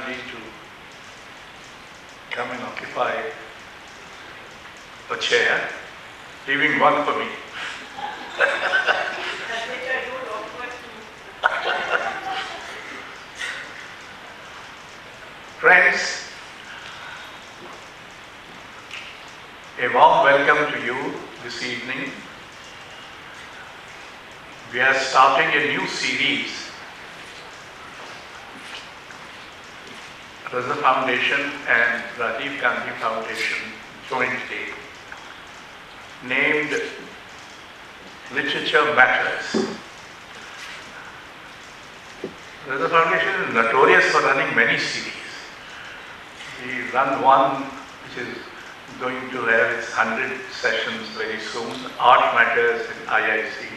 Aruna ji to come and occupy a chair, leaving one for me. Friends, a warm welcome to you this evening. We are starting a new series, Raza Foundation and Rajiv Gandhi Foundation jointly, named Literature Matters. Raza Foundation is notorious for running many series. We run one which is going to have its 100 sessions very soon, Art Matters in IIC.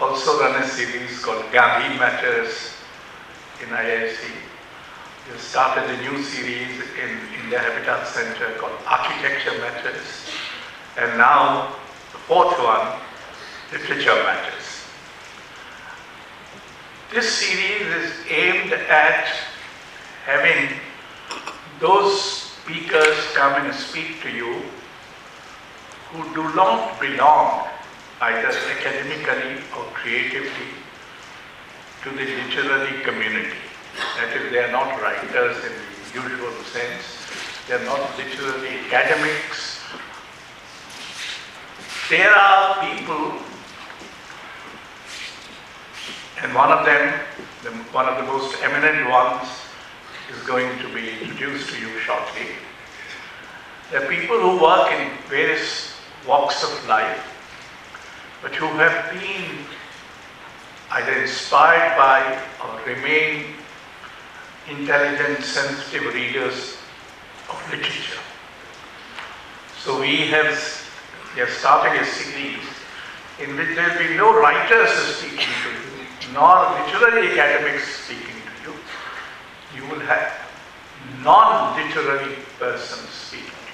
Also run a series called Gandhi Matters in IIC. We have started a new series in India Habitat Center called Architecture Matters. And now the fourth one, Literature Matters. This series is aimed at having those speakers come and speak to you who do not belong either academically or creatively to the literary community. That is, they are not writers in the usual sense, they are not literary academics. There are people, and one of them, one of the most eminent ones, is going to be introduced to you shortly. There are people who work in various walks of life, but who have been either inspired by or remain intelligent, sensitive readers of literature. So we are starting a series in which there will be no writers speaking to you, nor literary academics speaking to you. You will have non-literary persons speaking to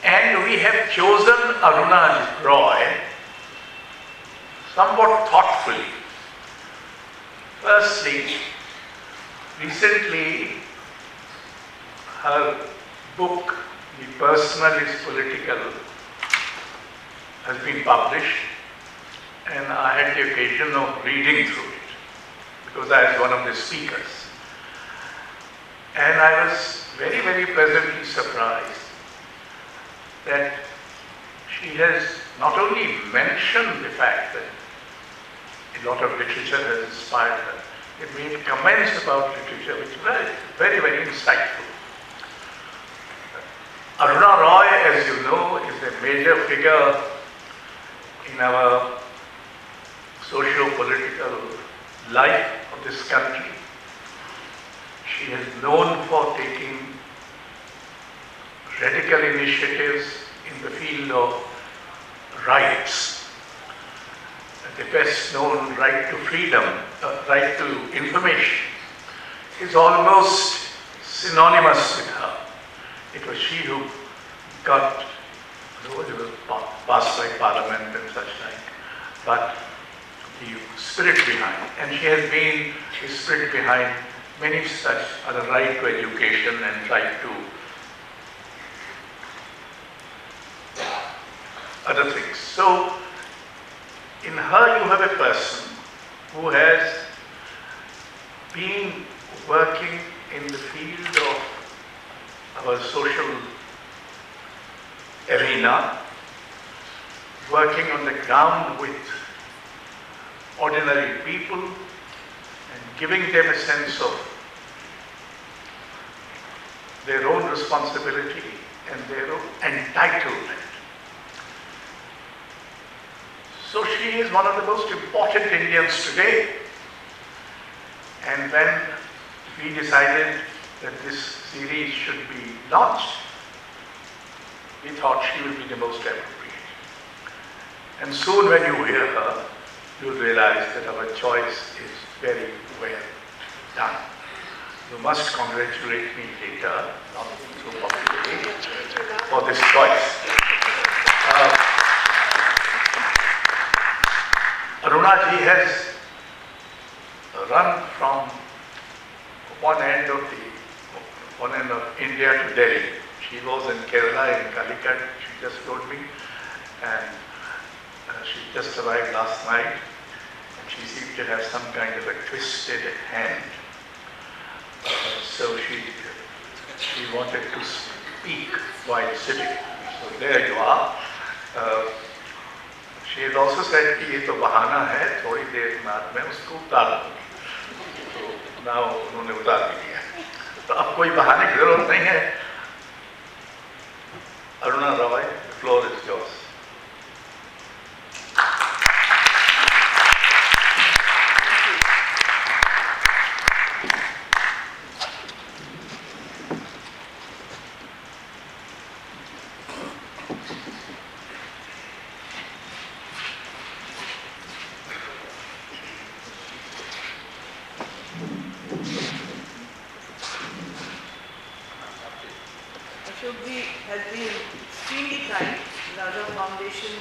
you. And we have chosen Aruna Roy somewhat thoughtfully. Firstly, recently her book, The Personal is Political, has been published, and I had the occasion of reading through it because I was one of the speakers. And I was very, very pleasantly surprised that she has not only mentioned the fact that a lot of literature has inspired her, it made comments about literature which were very, very insightful. Aruna Roy, as you know, is a major figure in our socio-political life of this country. She is known for taking radical initiatives in the field of rights. The best known right to freedom, right to information, is almost synonymous with her. It was she who got, it was passed by Parliament and such like, but the spirit behind, and she has been the spirit behind many such other right to education and right to other things. So, in her you have a person who has been working in the field of our social arena, working on the ground with ordinary people and giving them a sense of their own responsibility and their own entitlement. So she is one of the most important Indians today. And when we decided that this series should be launched, we thought she would be the most appropriate. And soon when you hear her, you'll realize that our choice is very well done. You must congratulate me later, not so publicly, for this choice. Aruna ji has run from one end of India to Delhi. She was in Kerala, in Calicut, she just told me, and she just arrived last night, and she seemed to have some kind of a twisted hand. So she wanted to speak while sitting. So there you are. She had also said कि ये तो बहाना है, थोड़ी देर बाद मैं उसको उतार दूँगी. तो now उन्होंने उतार भी दिया. तो अब कोई बहाने की जरूरत नहीं है. Aruna Roy, the floor is yours. Shastri has been extremely kind. Raza Foundation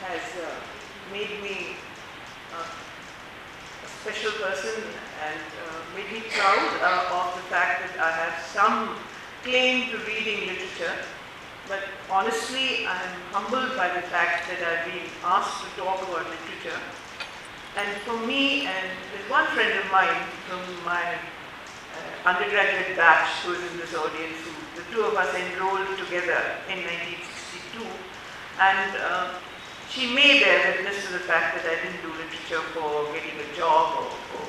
has made me a special person and made me proud of the fact that I have some claim to reading literature. But honestly, I am humbled by the fact that I've been asked to talk about literature. And for me, and there's one friend of mine from my undergraduate batch who is in this audience, the two of us enrolled together in 1962, and she may bear witness to the fact that I didn't do literature for getting a job or for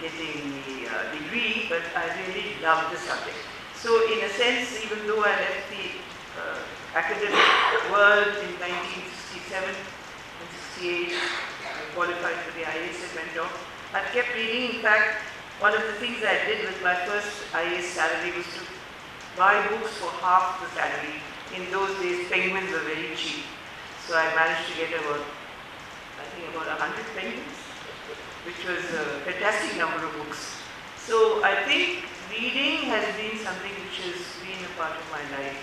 getting the degree, but I really loved the subject. So in a sense, even though I left the academic world in 1967 and 68, I qualified for the IAS and went off, I kept reading. In fact, one of the things I did with my first IAS salary was to buy books for half the salary. In those days, penguins were very cheap. So I managed to get about 100 penguins, which was a fantastic number of books. So I think reading has been something which has been a part of my life.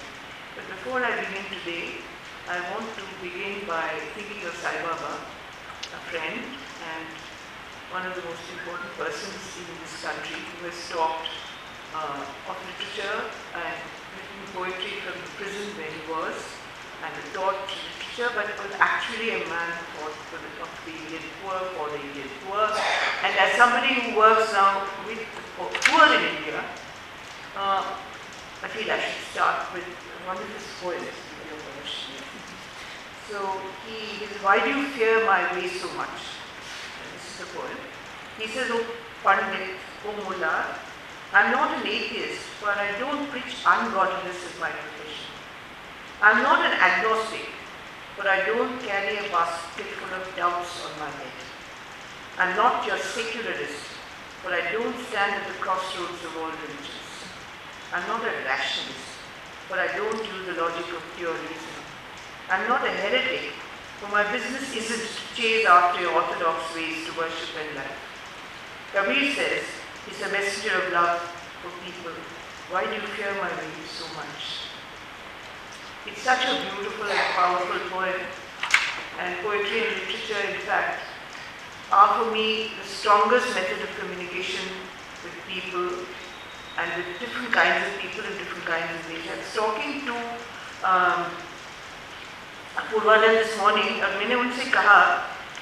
But before I begin today, I want to begin by thinking of Sai Baba, a friend, and one of the most important persons in this country who has talked of literature and written poetry from the prison where he was, and taught literature, but was actually a man who fought for the Indian poor, for the Indian poor. And as somebody who works now with the poor in India, I feel I should start with one of his poems. So he is, "Why do you fear my way so much?" And this is the poem. He says, "Oh Pandit, oh Mullah, I'm not an atheist, for I don't preach ungodliness as my profession. I'm not an agnostic, for I don't carry a basket full of doubts on my head. I'm not your secularist, for I don't stand at the crossroads of all religions. I'm not a rationalist, for I don't use the logic of pure reason. I'm not a heretic, for my business isn't to chase after your orthodox ways to worship and life. Kabir says, he's a messenger of love for people. Why do you fear my ways so much?" It's such a beautiful and powerful poem. And poetry and literature, in fact, are for me the strongest method of communication with people and with different kinds of people in different kinds of ways. I was talking to Purvanand this morning, और मैंने उनसे कहा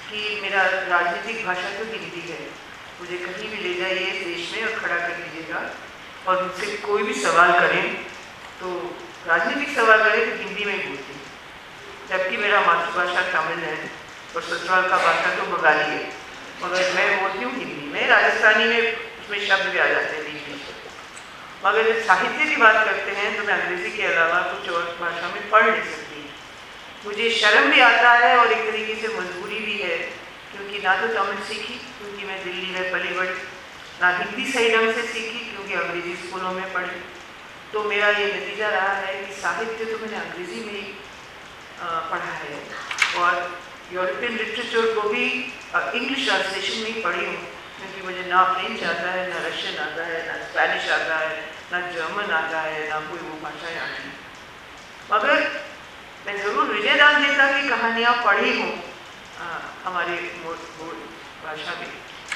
कि मेरा राजनीतिक भाषा तो हिंदी है, मुझे कहीं भी ले जाइए देश में और खड़ा कर लीजिएगा, और मुझसे कोई भी सवाल करें तो राजनीतिक सवाल करें तो हिंदी में ही बोलती हूँ, जबकि मेरा मातृभाषा तमिल है और ससुराल का भाषा तो बंगाली है, मगर मैं बोलती हूँ हिंदी में। राजस्थानी में उसमें शब्द भी आ जाते हैं बीच में, मगर जब साहित्य की बात करते हैं तो मैं अंग्रेजी के अलावा कुछ और भाषा में पढ़ नहीं सकती। मुझे शर्म भी आता है और एक तरीके से मजबूरी भी है, क्योंकि ना तो तमिल सीखी क्योंकि मैं दिल्ली में पली बड़ी, ना हिंदी सही ढंग से सीखी क्योंकि अंग्रेजी स्कूलों में पढ़ी। तो मेरा ये नतीजा रहा है कि साहित्य तो मैंने अंग्रेजी में ही पढ़ा है, और यूरोपियन लिटरेचर को भी इंग्लिश ट्रांसलेशन में ही पढ़ी हूँ, क्योंकि मुझे ना फ्रेंच आता है, ना रशियन आता है, ना स्पेनिश आता है, ना जर्मन आता है, ना कोई वो भाषाएँ आती हैं। मगर मैं ज़रूर विजय दानदेता की कहानियाँ पढ़ी हूँ हमारे भाषा में,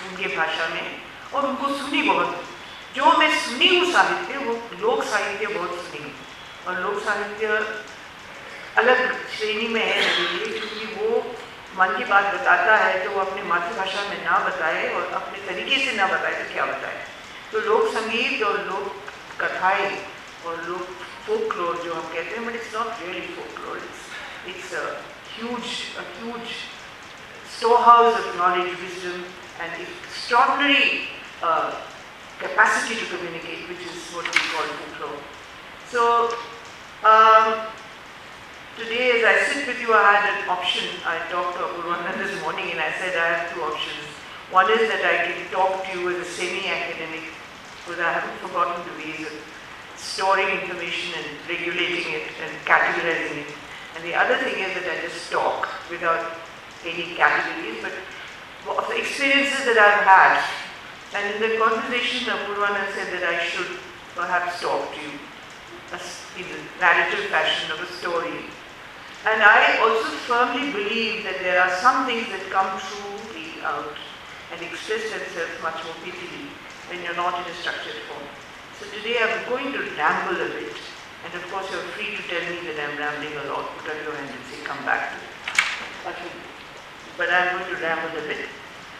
उनके भाषा में, और उनको सुनी बहुत। जो मैं सुनी हूँ साहित्य, वो लोक साहित्य बहुत सुनी हूँ, और लोक साहित्य अलग श्रेणी में है मेरे लिए, क्योंकि वो मन की बात बताता है तो वो अपने मातृभाषा में ना बताए और अपने तरीके से ना बताए तो क्या बताए। तो लोक संगीत और लोक कथाएं और लोक फोकलोर जो हम कहते हैं, but it's not really folklore, it's a huge storehouse of knowledge, wisdom, and extraordinary capacity to communicate, which is what we call folklore. So today, as I sit with you, I had an option. I talked to Aruna this morning, and I said I have two options. One is that I can talk to you as a semi-academic, because I haven't forgotten the ways of storing information and regulating it and categorizing it. And the other thing is that I just talk without any categories, but of the experiences that I've had. And in the conversation, Purvana said that I should perhaps talk to you in a narrative fashion of a story. And I also firmly believe that there are some things that come truly out and express themselves much more pithy when you're not in a structured form. So today I'm going to ramble a bit. And of course, you're free to tell me that I'm rambling a lot. Put up your hand and say, come back to it. But I'm going to ramble a bit.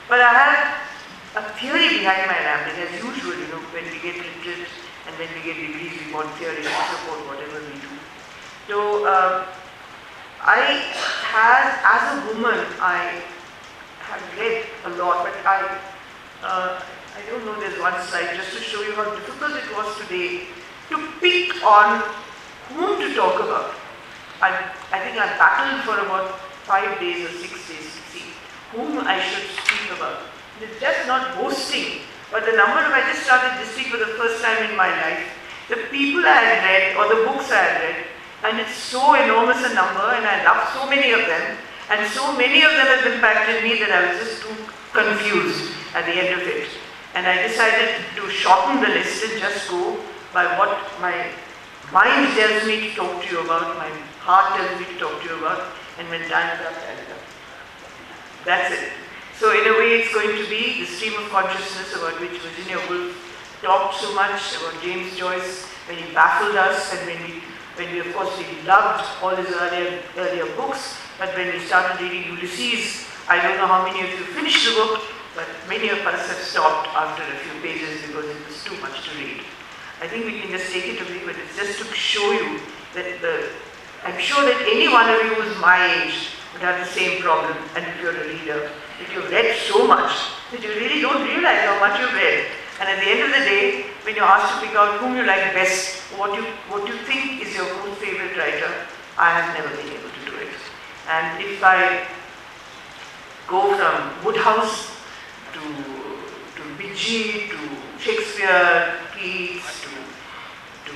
But I have a theory behind my rambling, as usual, when we get literate and when we get degrees, we want theory to support whatever we do. So, as a woman, I have read a lot, but I don't know, there's one slide just to show you how difficult it was today to pick on whom to talk about. I think I battled for about 5 days or 6 days to see whom I should speak about. It's just not boasting, but the number of, I just started this week for the first time in my life, the people I had read or the books I had read, and it's so enormous a number, and I love so many of them, and so many of them have impacted me that I was just too confused at the end of it. And I decided to shorten the list and just go by what my mind tells me to talk to you about, my heart tells me to talk to you about, and when time is up, I'll up. That's it. So in a way, it's going to be the stream of consciousness about which Virginia Woolf talked so much, about James Joyce, when he baffled us, and when we of course, we loved all his earlier books, but when we started reading Ulysses, I don't know how many of you finished the book, but many of us have stopped after a few pages because it was too much to read. I think we can just take it away, but it's just to show you that I'm sure that any one of you who's my age would have the same problem, and if you're a reader, that you've read so much that you really don't realize how much you've read. And at the end of the day, when you're asked to pick out whom you like best, what you think is your most favorite writer, I have never been able to do it. And if I go from Woodhouse to Bidji, to Shakespeare, Keats, to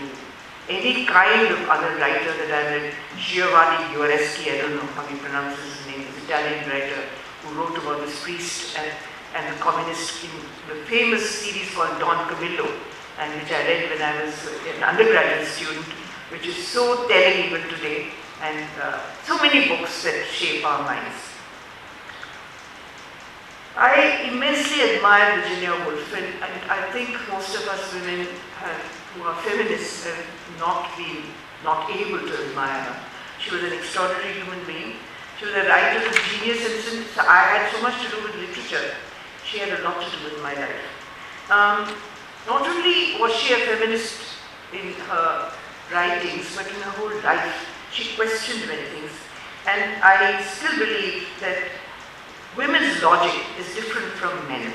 any kind of other writer that I've read, Giovanni Guareschi, I don't know how he pronounces his name, this Italian writer who wrote about this priest and the communist in the famous series called Don Camillo, and which I read when I was an undergraduate student, which is so telling even today, and so many books that shape our minds. I immensely admire Virginia Woolf, and I think most of us women who are feminists have not able to admire her. She was an extraordinary human being. She was a writer of genius, and since I had so much to do with literature, she had a lot to do with my life. Not only was she a feminist in her writings, but in her whole life, she questioned many things. And I still believe that women's logic is different from men.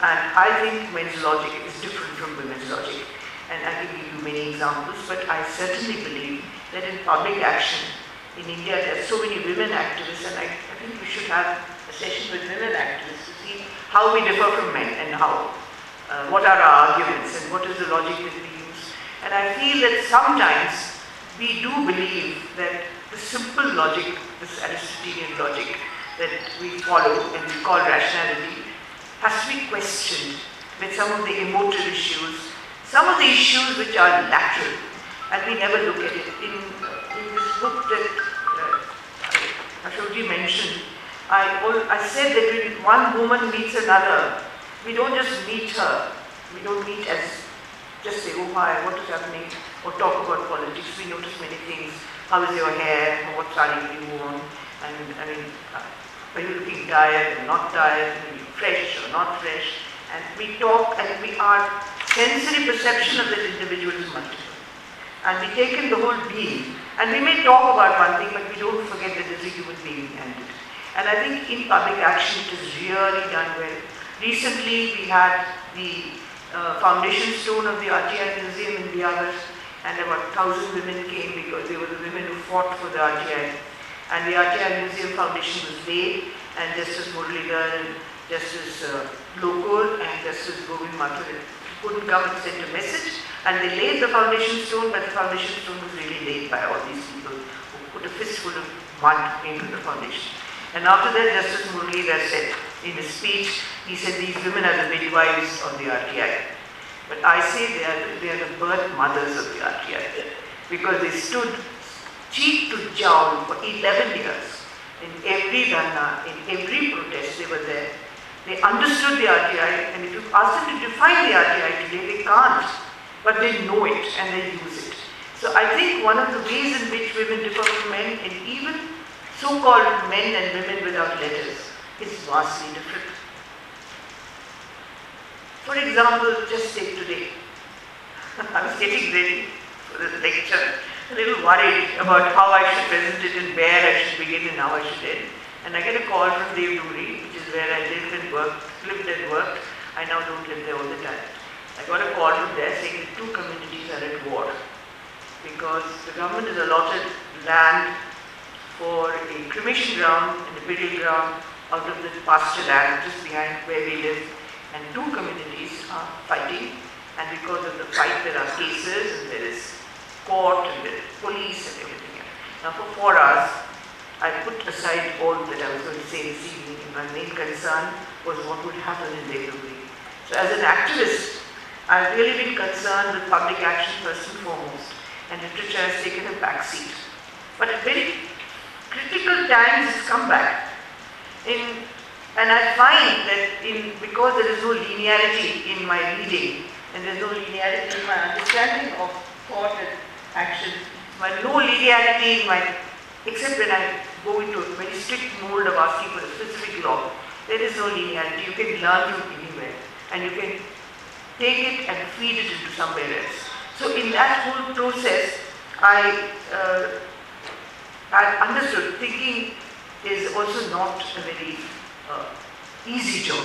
And I think men's logic is different from women's logic. And I can give you many examples, but I certainly believe that in public action, in India, there are so many women activists, and I think we should have a session with women activists to see how we differ from men and how, what are our arguments and what is the logic that we use. And I feel that sometimes we do believe that the simple logic, this Aristotelian logic that we follow and we call rationality, has to be questioned with some of the emotive issues, some of the issues which are lateral, and we never look at it. In this book that Ashokji mentioned, I said that when one woman meets another, we don't just meet her. We don't meet as just say, oh hi, what is happening, or talk about politics. We notice many things. How is your hair? What saree do you own? And I mean, are you looking tired or not tired? Are you fresh or not fresh? And we talk, and our sensory perception of that individual is multiple. And we take in the whole being. And we may talk about one thing, but we don't forget that there's a human being behind it. And I think in public action it is really done well. Recently we had the foundation stone of the RTI Museum in Jawahar, and about 1,000 women came because they were the women who fought for the RTI. And the RTI Museum Foundation was laid, and Justice Muralidhar and Justice Lokul and Justice Govind Mathur couldn't come and send a message, and they laid the foundation stone, but the foundation stone was really laid by all these people who put a fistful of mud into the foundation. And after that, Justice Muralidhar said in his speech, he said these women are the midwives of the RTI. But I say they are the birth mothers of the RTI, because they stood cheek to jowl for 11 years. In every dharna, in every protest, they were there. They understood the RTI, and if you ask them to define the RTI today, they can't. But they know it and they use it. So I think one of the ways in which women differ from men, and even so-called men and women without letters, is vastly different. For example, just take today. I was getting ready for this lecture, a little worried about how I should present it and where I should begin and how I should end. And I get a call from Devduri, which is where I lived and worked. I now don't live there all the time. I got a call from there saying that 2 communities are at war because the government has allotted land for a cremation ground and a burial ground out of the pasture land just behind where we live, and 2 communities are fighting, and because of the fight there are cases and there is court and there is police and everything else. Now for 4 hours I put aside all that I was going to say this evening, and my main concern was what would happen in Devduri. So as an activist, I've really been concerned with public action first and foremost, and literature has taken a back seat. But at very critical times it's come back. And I find that because there is no linearity in my reading, and there is no linearity in my understanding of thought and action, no linearity in my, except when I go into a very strict mold of asking for a specific law, there is no linearity. You can learn from anywhere, and you can take it and feed it into somewhere else. So in that whole process, I understood thinking is also not a very easy job,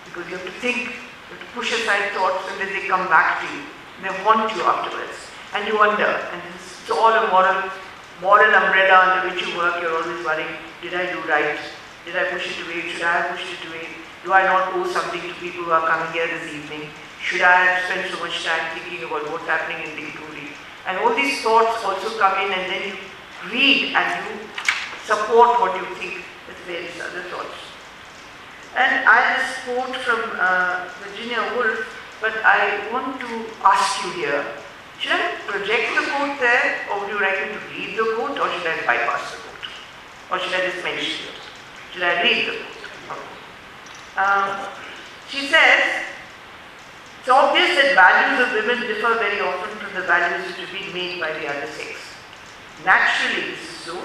because you have to think, you have to push aside thoughts, and then they come back to you, and they haunt you afterwards, and you wonder, and it's all a moral umbrella under which you work. You're always worrying, did I do right? Did I push it away? Should I have pushed it away? Do I not owe something to people who are coming here this evening? Should I have spent so much time thinking about what's happening in Devduri? And all these thoughts also come in, and then you read and you support what you think with various other thoughts. And I have a quote from Virginia Woolf, but I want to ask you here, should I project the quote there, or would you like me to read the quote, or should I bypass the quote? Or should I just mention it? Should I read the quote? She says, it's obvious that values of women differ very often from the values which have been made by the other sex. Naturally this is so,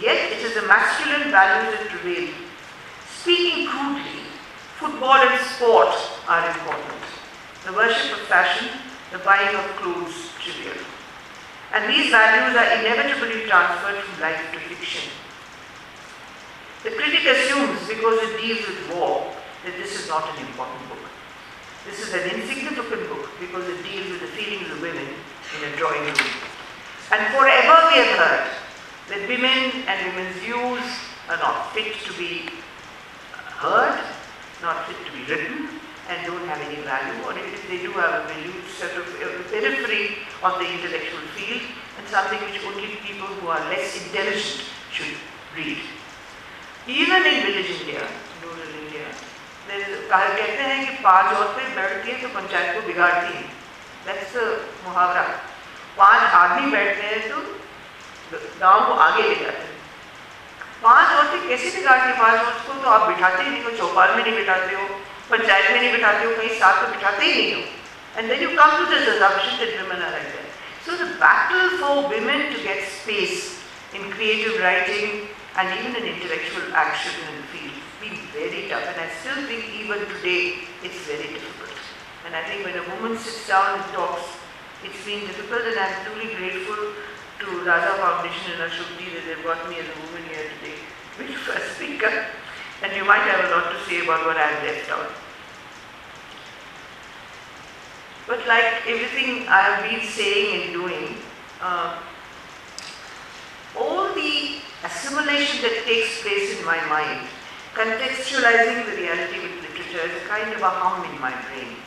yet it is the masculine values that prevail. Speaking crudely, football and sport are important. The worship of fashion, the buying of clothes, trivial. And these values are inevitably transferred from life to fiction. The critic assumes, because it deals with war, that this is not an important book. This is an insignificant book because it deals with the feelings of women in a drawing room. And forever we have heard that women and women's views are not fit to be heard, not fit to be written, and don't have any value, or if they do have a value, it's sort of a periphery of the intellectual field, and something which only people who are less intelligent should read. Even in village India, rural India, कहते हैं कि 5 औरतें बैठती हैं तो पंचायत को बिगाड़ती हैं. That's the मुहावरा. 5 आदमी बैठते हैं तो गांव को आगे ले जाते हैं. 5 औरतें कैसे बिगाड़ती हैं? 5 औरतों को तो आप बिठाते ही नहीं हो, चौपाल में नहीं बिठाते हो, पंचायत में नहीं बिठाते हो, कहीं साथ तो बिठाते ही नहीं हो. And then you come to this assumption that women are like that. So the battle for women to get space in creative writing and even in intellectual action in the field has been very tough, and I still think even today it's very difficult. And I think when a woman sits down and talks, it's been difficult, and I'm truly grateful to Raza Foundation and Shastri that they've got me as a woman here today, which for a speaker, and you might have a lot to say about what I've left out. But like everything I have been saying and doing, all the assimilation that takes place in my mind, contextualizing the reality with literature is a kind of a hum in my brain.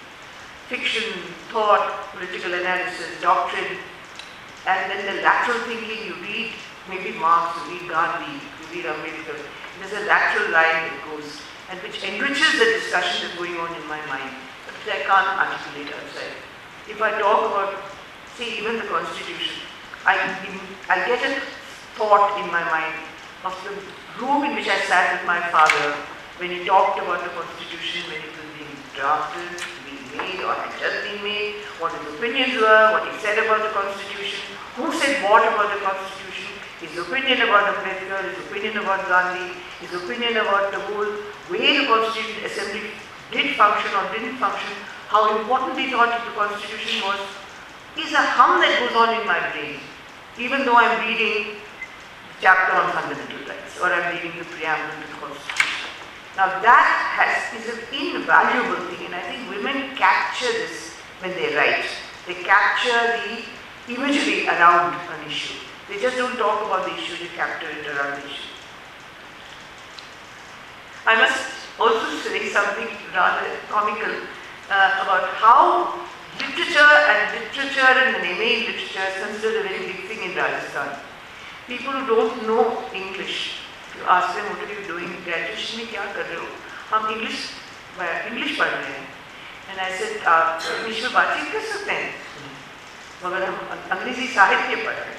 Fiction, thought, political analysis, doctrine, and then the lateral thinking. You read maybe Marx, you read Gandhi, you read Ambedkar. There's a lateral line that goes and which enriches the discussion that's going on in my mind, but which I can't articulate outside. If I talk about, say, even the Constitution, I get a thought in my mind of the room in which I sat with my father when he talked about the Constitution, when it was being drafted, being made, or had just been made, what his opinions were, what he said about the Constitution, who said what about the Constitution, his opinion about Ambedkar, his opinion about Gandhi, his opinion about the whole way the Constitution Assembly did function or didn't function, how important he thought the Constitution was, is a hum that goes on in my brain, even though I'm reading the chapter on fundamental rights or I'm reading the preamble to the Constitution. Now that is an invaluable thing, and I think women capture this when they write. They capture the imagery around an issue. They just don't talk about the issue, they capture it around the issue. I must also say something rather comical about how literature and an MA in literature is considered a very big thing in Rajasthan. People who don't know English, you ask them, what are you doing? Graduation में क्या कर रहे हो? हम English पढ़ रहे हैं. And I said, आप English में बातचीत कर सकते हैं, मगर हम अंग्रेजी साहित्य पढ़ रहे हैं.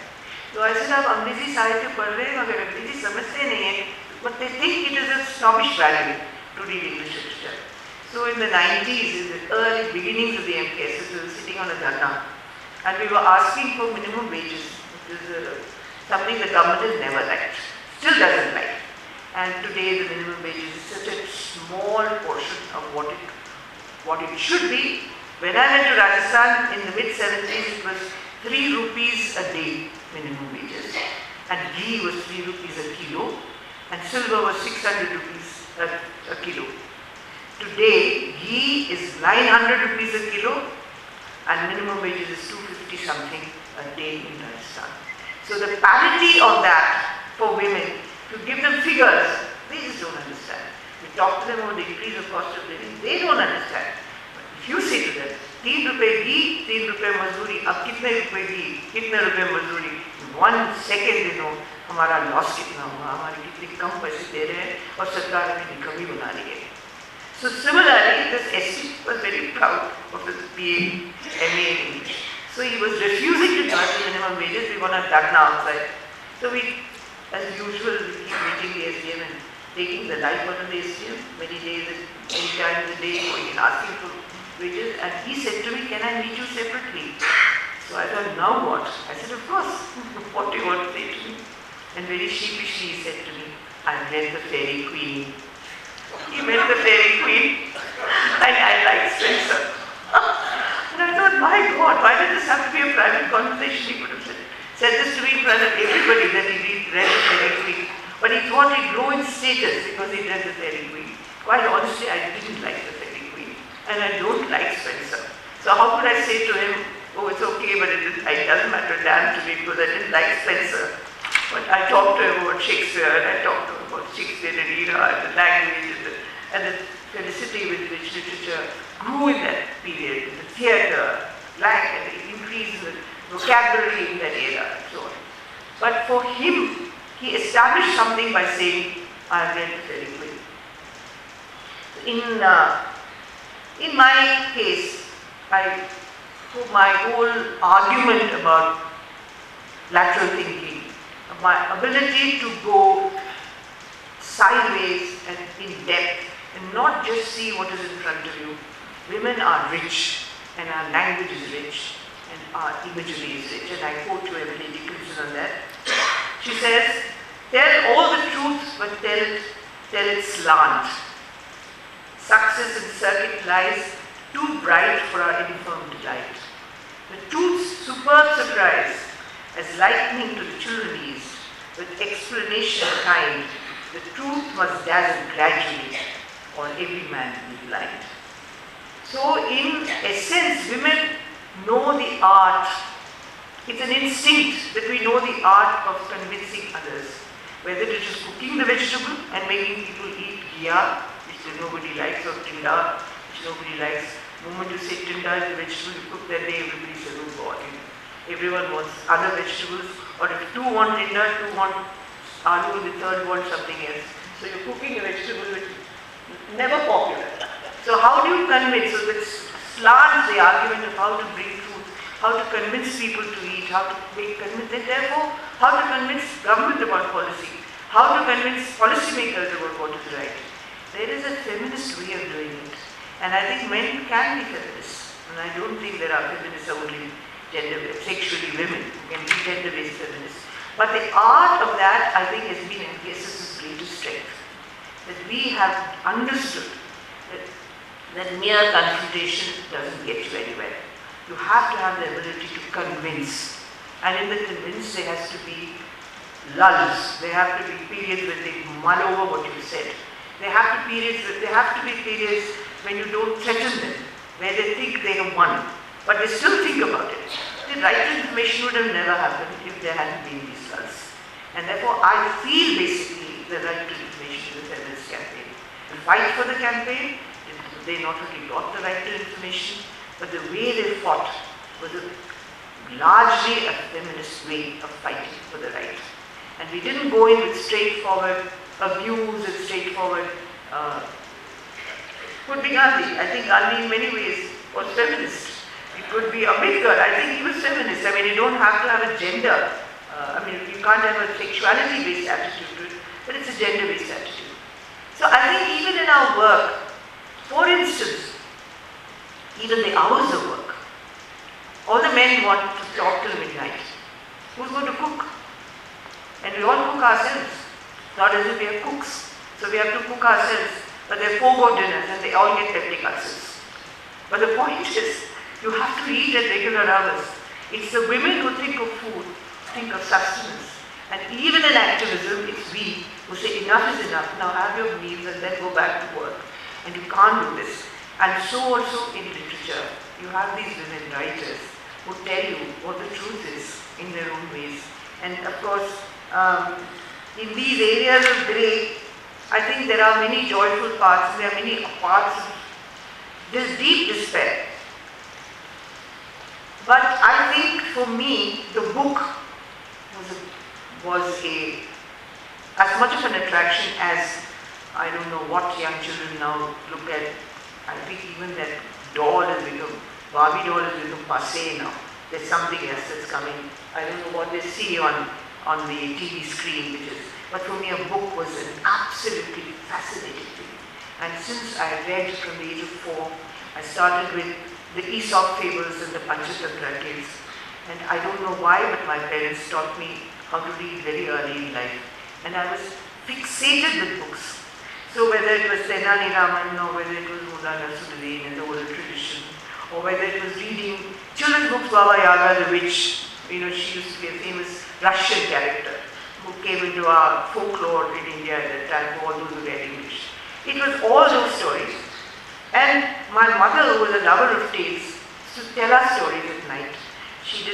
So I said, आप अंग्रेजी साहित्य पढ़ रहे हैं, मगर अंग्रेजी समझते नहीं हैं. But they think it is a snobbish value to read English literature. So in the 90s, in the early beginnings of the MKS, we were sitting on a dharna and we were asking for minimum wages, which is something the government has never liked, still doesn't like. And today the minimum wages is such a small portion of what it should be. When I went to Rajasthan in the mid-70s, it was 3 rupees a day minimum wages, and ghee was 3 rupees a kilo, and silver was 600 rupees a kilo. Today, ghee is 900 rupees a kilo and minimum wages is 250 something a day in Rajasthan. So the parity of that for women, to give them figures, they just don't understand. We talk to them about the increase of cost of living, they don't understand. But if you say to them, 3 rupees ghee, 3 rupees mazdoori, ab kitne rupees ghee, kitne rupees mazdoori, in 1 second they know हमारा loss कितना हुआ, हमारे कितने कम पैसे दे रहे हैं और सरकार अपनी कमी बना रही है. So similarly, this SC was very proud of his BA, MA in English. So he was refusing to charge the minimum wages. We were on a dharna outside. So we, as usual, we keep meeting the SDM and taking the life out of the SDM many days, many times a day, going and asking for wages. And he said to me, "Can I meet you separately?" So I thought, now what? I said, of course. What do you want to say to me? And very sheepishly he said to me, "I read the Fairy Queen." He met the Fairy Queen, and I liked Spencer. And I thought, my God, why did this have to be a private conversation? He could have said this to me in front of everybody that he read the Fairy Queen. But he thought he'd grow in status because he read the Fairy Queen. Quite honestly, I didn't like the Fairy Queen, and I don't like Spencer. So how could I say to him, "Oh, it's okay, but it doesn't matter damn to me because I didn't like Spencer." But I talked to him about Shakespeare, and I talked to him about Shakespeare and era and the language and the felicity with which literature grew in that period, the theatre, and the increase in the vocabulary in that era and so on. But for him, he established something by saying, "I read the Fairy Queen." In my case, my whole argument about lateral thinking, my ability to go sideways and in depth, and and not just see what is in front of you. Women are rich, and our language is rich, and our imagery is rich. And I quote to Emily Dickinson on that. She says, "Tell all the truth, but tell it slant. Success in circuit lies too bright for our infirm delight. The truth's superb surprise, as lightning to the children ease, with explanation kind, the truth must dazzle gradually, or every man be blind." So in essence, women know the art. It's an instinct that we know the art of convincing others. Whether it is cooking the vegetable and making people eat ghya, which nobody likes, or tinda, which nobody likes. The moment you say tinda is the vegetable you cook that day, everybody says, "Oh God." Everyone wants other vegetables, or if two want tinda, two want aloo, the third wants something else. So you're cooking a vegetable which is never popular. So how do you convince? So this slants the argument of how to bring truth, how to convince people to eat, how to convince them, therefore, how to convince government about policy, how to convince policymakers about what is right. There is a feminist way of doing it. And I think men can be feminists. And I don't think there are feminists only sexually women who can be gender-based feminists. But the art of that, I think, has been NKSS's greatest strength. That we have understood that mere confrontation doesn't get you anywhere. You have to have the ability to convince. And in the convince, there has to be lulls. There have to be periods when they mull over what you said. There have to be periods when you don't threaten them, where they think they have won, but they still think about it. The right to information would have never happened if there hadn't been these lulls. And therefore, I feel basically the right to information in the feminist campaign. The fight for the campaign, they not only got the right to information, but the way they fought was largely a feminist way of fighting for the right. And we didn't go in with straightforward abuse and straightforward. Could be Gandhi. I think Gandhi in many ways was feminist. It could be Ambedkar. I think he was feminist. I mean, you don't have to have a gender. You can't have a sexuality-based attitude to it, but it's a gender-based attitude. So I think even in our work, for instance, even the hours of work, all the men want to talk till midnight. Who's going to cook? And we all cook ourselves. Not as if we are cooks. So we have to cook ourselves. But there are 4 dinners and they all get peptic ulcers. But the point is, you have to eat at regular hours. It's the women who think of food, think of sustenance. And even in activism, it's we who say enough is enough. Now have your meals and then go back to work. And you can't do this. And so also in literature, you have these women writers who tell you what the truth is in their own ways. And of course, in these areas of grey, I think there are many joyful parts, there are many parts of this deep despair. But I think for me, the book was as much of an attraction as, I don't know what young children now look at. I think even that doll has become, Barbie doll has become passé now. There's something else that's coming. I don't know what they see on the TV screen, but for me a book was an absolutely fascinating thing. And since I read from the age of 4, I started with the Aesop fables and the Panchatantra tales. And I don't know why, but my parents taught me how to read very early in life. And I was fixated with books. So whether it was Tenali Raman, or whether it was Mulana Sudhaleen and the oral tradition, or whether it was reading children's books, Baba Yaga the witch, she used to be a famous Russian character who came into our folklore in India at that time, for all those who read English. It was all those stories. And my mother, who was a lover of tales, used to tell us stories at night. She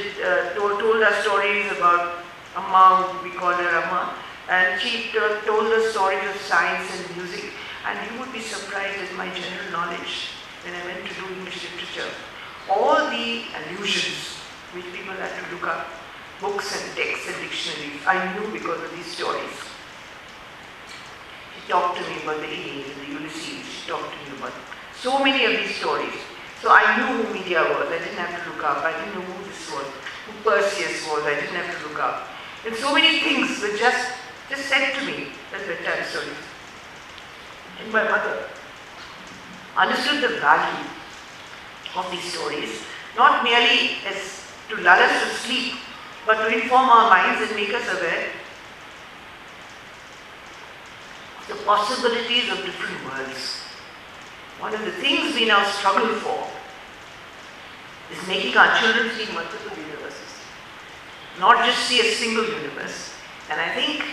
told us stories about Amma, we call her Amma, and she told us stories of science and music. And you would be surprised at my general knowledge when I went to do English literature. All the allusions which people had to look up, books and texts and dictionaries, I knew because of these stories. She talked to me about the Iliad and the Ulysses. She talked to me about so many of these stories. So I knew who Medea was. I didn't have to look up. I didn't know who this was, who Perseus was. I didn't have to look up. And so many things were just said to me as bedtime stories. And my mother understood the value of these stories, not merely as to lull us to sleep, but to inform our minds and make us aware of the possibilities of different worlds. One of the things we now struggle for is making our children see multiple universes, not just see a single universe. And I think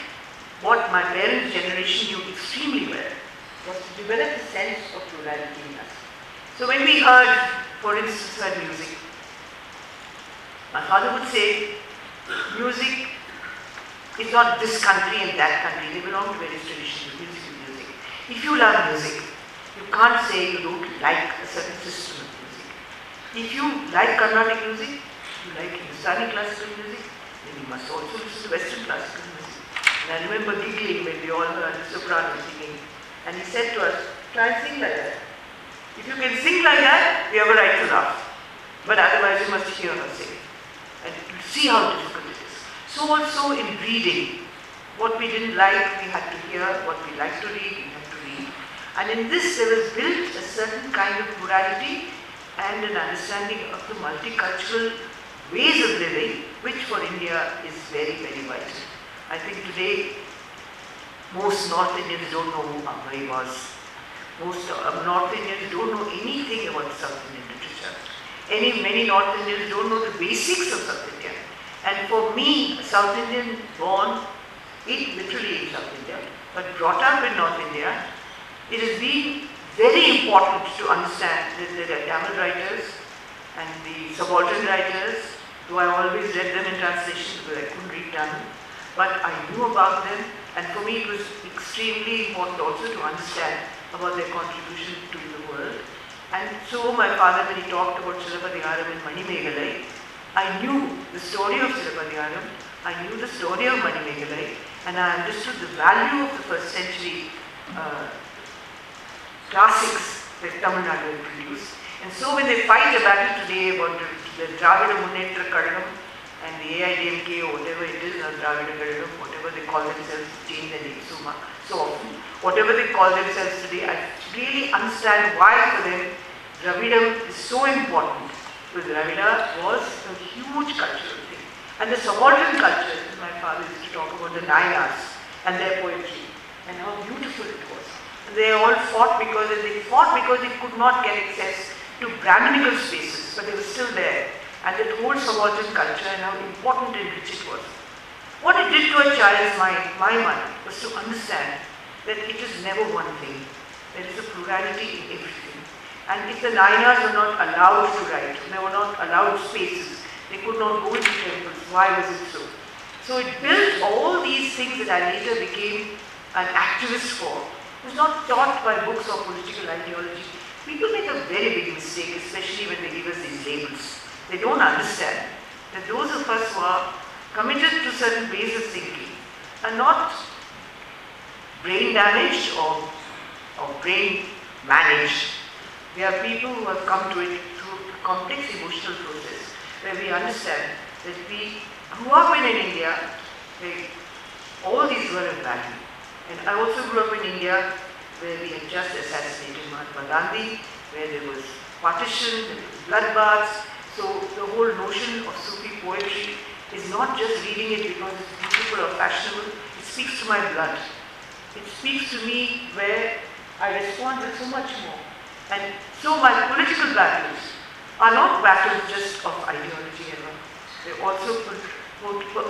what my parents' generation knew extremely well was to develop a sense of plurality in us. So when we heard, for instance, heard music, my father would say, music is not this country and that country. They belong to various traditions. Music is music. If you love music, you can't say you don't like a certain system of music. If you like Carnatic music, you like Hindustani classical music, then you must also listen to Western classical music. And I remember giggling when we all heard the soprano singing. And he said to us, try and sing like that. If you can sing like that, we have a right to laugh. But otherwise you must hear her sing. And see how difficult it is. So also in reading, what we didn't like, we had to hear. What we liked to read, we had to read. And in this, there was built a certain kind of plurality and an understanding of the multicultural ways of living, which for India is very, very vital. I think today, most North Indians don't know who Ambai was. Most North Indians don't know anything about South Indian literature. Many North Indians don't know the basics of South India. And for me, a South Indian born, literally in South India, but brought up in North India, it has been very important to understand that there are Tamil writers and the subaltern writers, though I always read them in translation because I couldn't read Tamil, but I knew about them, and for me it was extremely important also to understand about their contribution to the world. And so my father, when he talked about Sirapadiharam and Manimeghalai, I knew the story of Sirapadiharam, I knew the story of Manimeghalai, and I understood the value of the first century classics that Tamil Nadu had produced. And so when they fight a battle today about the Dravida Munnetra Kazhagam and the AIDMK or whatever it is, or Dravida Kazhagam, whatever they call themselves, change their name so often, whatever they call themselves today, I really understand why for them Dravidam is so important. Because Dravida was a huge cultural thing. And the subaltern culture, my father used to talk about the Nayars and their poetry and how beautiful it was. And they all fought because they could not get access to Brahminical spaces, but they were still there. And that whole subaltern culture and how important and rich it was. What it did to a child's mind, my mind, was to understand that it is never one thing. There is a plurality in everything. And if the Nayars were not allowed to write, they were not allowed spaces, they could not go into temples, why was it so? So it built all these things that I later became an activist for. It was not taught by books or political ideology. People make a very big mistake, especially when they give us these labels. They don't understand that those of us who are committed to certain ways of thinking are not brain damaged or brain managed. We are people who have come to it through a complex emotional process where we understand that we grew up in India where all these were of value. And I also grew up in India where we had just assassinated Mahatma Gandhi, where there was partition, there was bloodbaths. So the whole notion of Sufi poetry is not just reading it because it's beautiful or fashionable, it speaks to my blood. It speaks to me where I respond with so much more. And so my political battles are not battles just of ideology ever. They're also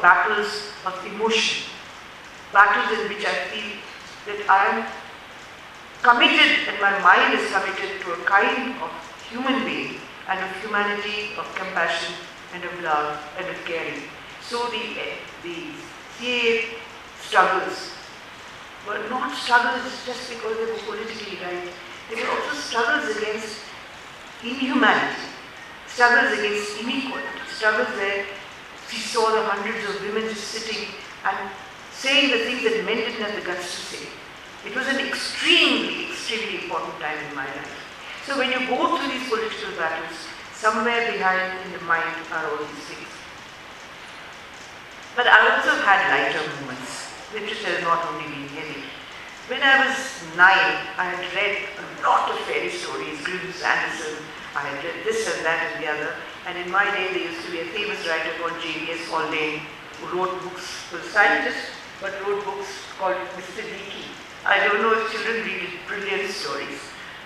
battles of emotion. Battles in which I feel that I am committed and my mind is committed to a kind of human being and of humanity, of compassion and of love and of caring. So the CAA struggles were not struggles just because they were politically right. They were also struggles against inhumanity, struggles against inequality, struggles where we saw the hundreds of women just sitting and saying the things that men didn't have the guts to say. It was an extremely, extremely important time in my life. So when you go through these political battles, somewhere behind in the mind are all these things. But I also had lighter moments. Literature has not only been heavy. When I was 9, I had read a lot of fairy stories, Grimm's, Anderson. I had read this and that and the other. And in my day, there used to be a famous writer called J.B.S. Haldane, who wrote books, was a scientist, but wrote books called Mr. Leakey. I don't know if children read it, brilliant stories.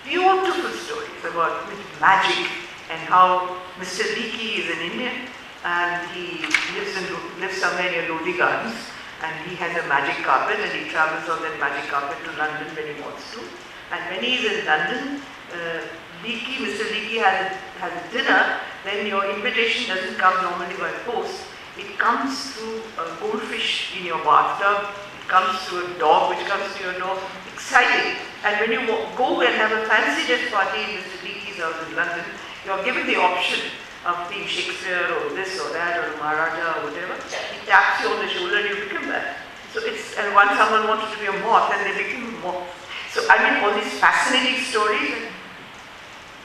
Beautiful stories about magic and how Mr. Leakey is an Indian and he lives somewhere near Lodi Gardens and he has a magic carpet and he travels on that magic carpet to London when he wants to. And when he is in London, Mr. Leakey has a dinner, then your invitation doesn't come normally by post. It comes through a goldfish in your bathtub, it comes through a dog which comes to your door. Exciting. And when you go and have a fancy dress party in Mr. Leakey's house in London, you're given the option of being Shakespeare or this or that or Maharaja or whatever. He taps you on the shoulder and you become that. So it's, and once someone wanted to be a moth and they became a moth. So I mean all these fascinating stories and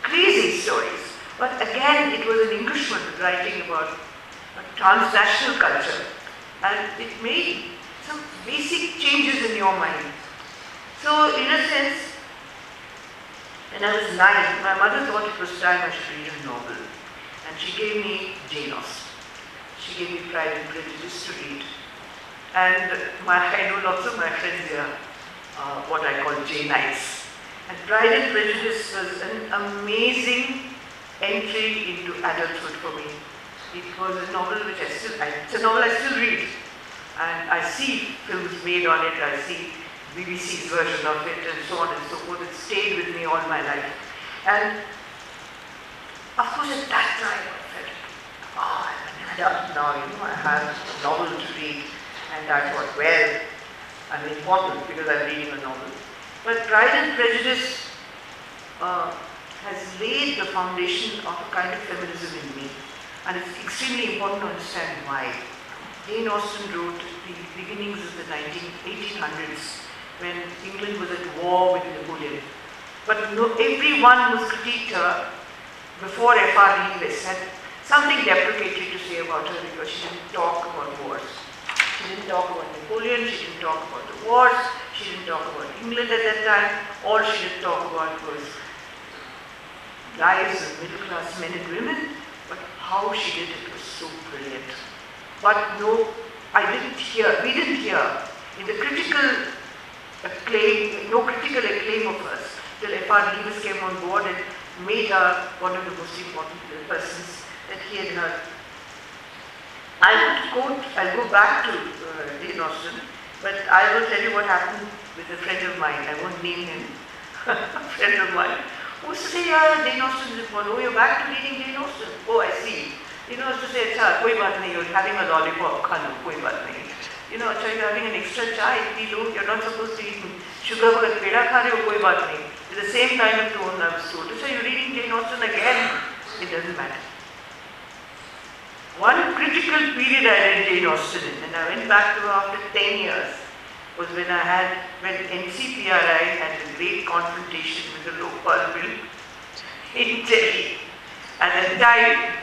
crazy stories. But again, it was an Englishman writing about a transnational culture and it made some basic changes in your mind. So in a sense, when I was 9, my mother thought it was time I should read a novel. And she gave me Jane Austen. She gave me Pride and Prejudice to read. And I know lots of my friends here, what I call Janeites. And Pride and Prejudice was an amazing entry into adulthood for me. It was a novel which it's a novel I still read. And I see films made on it, I see BBC's version of it and so on and so forth. It stayed with me all my life. And of course at that time I felt, I'm an adult now, I have a novel to read. And I thought, well, I'm important because I'm reading a novel. But Pride and Prejudice has laid the foundation of a kind of feminism in me. And it's extremely important to understand why. Jane Austen wrote the beginnings of the 1800s when England was at war with Napoleon. But everyone who critiqued her before F.R. Lewis had something deprecatory to say about her because she didn't talk about wars. She didn't talk about Napoleon, she didn't talk about the wars, she didn't talk about England at that time. All she did talk about was lives of middle-class men and women, but how she did it was so brilliant. But no, we didn't hear in the critical acclaim, no critical acclaim of us till F.R. Lewis came on board and made her one of the most important persons that he had heard. I'll go back to Jane Austen, but I will tell you what happened with a friend of mine. I won't name him. A friend of mine who used to say, Jane Austen is important. Oh, you're back to reading Jane Austen. Oh, I see. You know, used to say, acha, koi baat nahi, you're having a lollipop, khalo, koi baat nahi. You know, acha, you're having an extra chai, you're not supposed to eat sugar, but peda kha rahe ho, koi baat nahi. With the same kind of tone I was told. So you're reading Jane Austen again. It doesn't matter. One critical period I read Jane Austen in, and I went back to her after 10 years, was when NCPRI had a great confrontation with the Lokpal bill in Delhi. At that time,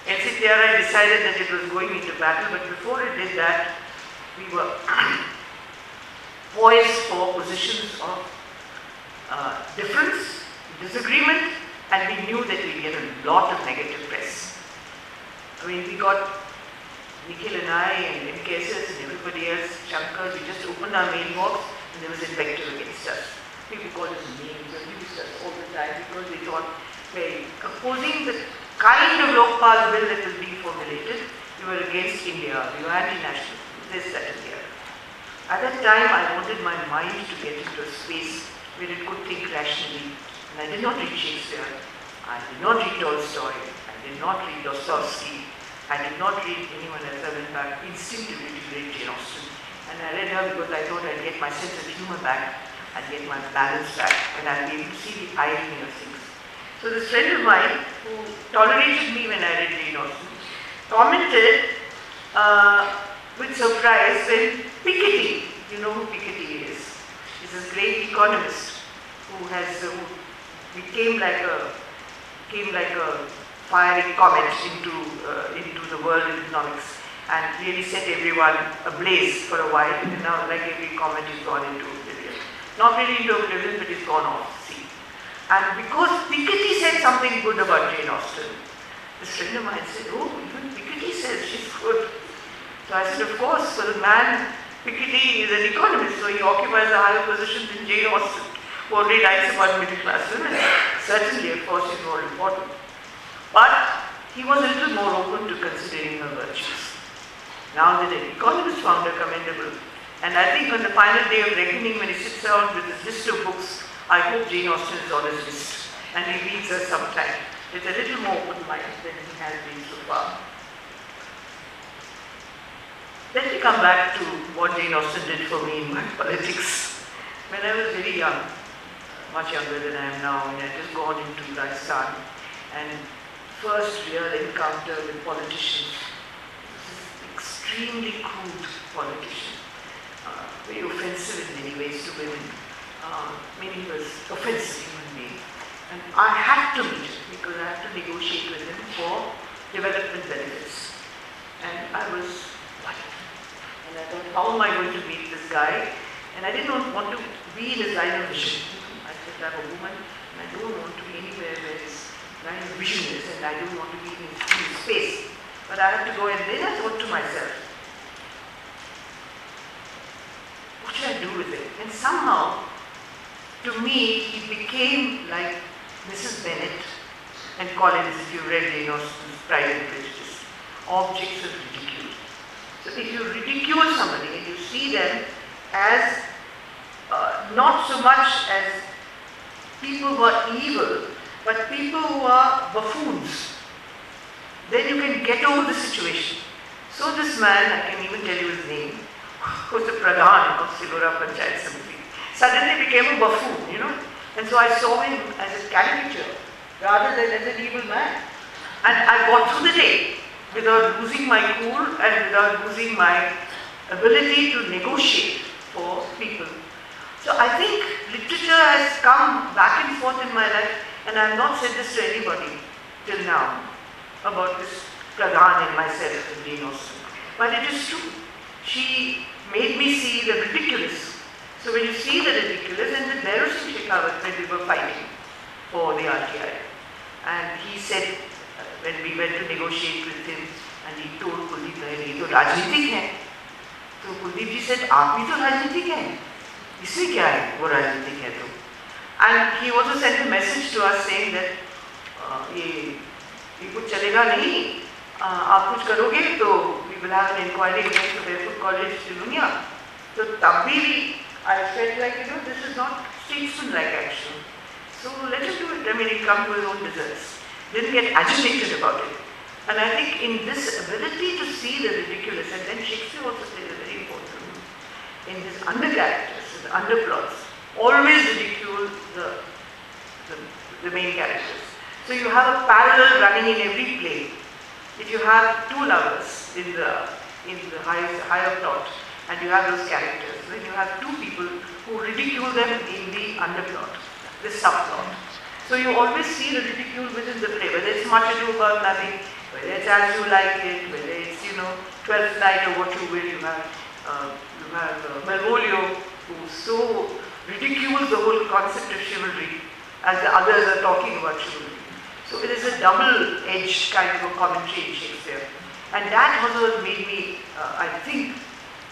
NCPRI decided that it was going into battle, but before it did that, we were poised for positions of difference, disagreement, and we knew that we'd get a lot of negative press. I mean, we got Nikhil and I and MKSS and everybody else, Shankar, we just opened our mailbox and there was invective against us. People called us names and used us all the time because they thought, well, opposing the kind of Lokpal bill that was being formulated, we were against India, we were anti-national, this, that and the other. At that time, I wanted my mind to get into a space where it could think rationally. And I did not read Shakespeare, I did not read Tolstoy, I did not read Dostoevsky, I did not read anyone else. I went back instinctively to read Jane Austen. And I read her because I thought I'd get my sense of humor back, I'd get my balance back, and I'd be able to see the irony of things. So this friend of mine, who tolerated me when I read Jane Austen, commented with surprise when Piketty, you know who Piketty is. He's a great economist who became like a fiery comet into the world of economics and really set everyone ablaze for a while. And now, like every comet, he's gone into oblivion. Not really into oblivion, but he's gone off the sea. And because Piketty said something good about Jane Austen, this friend of mine said, oh, even Piketty says she's good. So I said, of course, for the man, Piketty is an economist, so he occupies a higher position than Jane Austen, who only writes about middle class women. Certainly, of course, is more important. But he was a little more open to considering her virtues. Now that an economist found her commendable, and I think on the final day of reckoning, when he sits down with his list of books, I hope Jane Austen is on his list, and he reads her sometime. With a little more open-minded than he has been so far. Let me come back to what Jane Austen did for me in my politics. When I was very young, much younger than I am now, and I had just gone into Rajasthan, and first real encounter with politicians, extremely crude politician, very offensive in many ways to women. Meaning he was offensive human being. And I had to meet him because I had to negotiate with him for development benefits. And I was worried. And I thought, how am I going to meet this guy? And I didn't want to be in his line of vision. I said, I'm a woman and I don't want to be anywhere where his line of vision is, and I don't want to be in his space. But I have to go, and then I thought to myself, what should I do with it? And somehow, to me, he became like Mrs. Bennet and Collins, if you read Jane Austen's Pride and Prejudice, objects of ridicule. So if you ridicule somebody and you see them as not so much as people who are evil, but people who are buffoons, then you can get over the situation. So this man, I can even tell you his name, who was the Pradhan of Silora Panchayat Samiti, suddenly became a buffoon, you know. And so I saw him as a caricature rather than as an evil man. And I got through the day without losing my cool and without losing my ability to negotiate for people. So I think literature has come back and forth in my life, and I have not said this to anybody till now about this Pradhan in myself and Jane Austen. But it is true. She made me see the ridiculous. So when you see the ridiculous, and the Nehru Singh Shekhawat, when we were fighting for the RTI, and he said, when we went to negotiate with him, and he told Kuldeep, "ये तो राजनीतिक है." तो Kuldeep ji said, "आप भी तो राजनीतिक हैं, इसमें क्या है? वो राजनीतिक है तो." And he also sent a message to us saying that ये कुछ चलेगा नहीं, आप कुछ करोगे तो we will have an inquiry against the Barefoot College Dunia. So तब भी I felt like, you know, this is not statesman-like action. So let him do it. I mean, he'll come to his own desserts. Didn't get agitated about it. And I think in this ability to see the ridiculous, and then Shakespeare also plays a very important role in his under-characters, his underplots, always ridicule the main characters. So you have a parallel running in every play. If you have two lovers in the higher plot, and you have those characters, then you have two people who ridicule them in the underplot, the subplot. So you always see the ridicule within the play, whether it's Much Ado About Nothing, whether it's As You Like It, whether it's, you know, Twelfth Night or What You Will. You have Malvolio, who so ridicules the whole concept of chivalry as the others are talking about chivalry. So it is a double-edged kind of a commentary in Shakespeare. And that also made me, I think,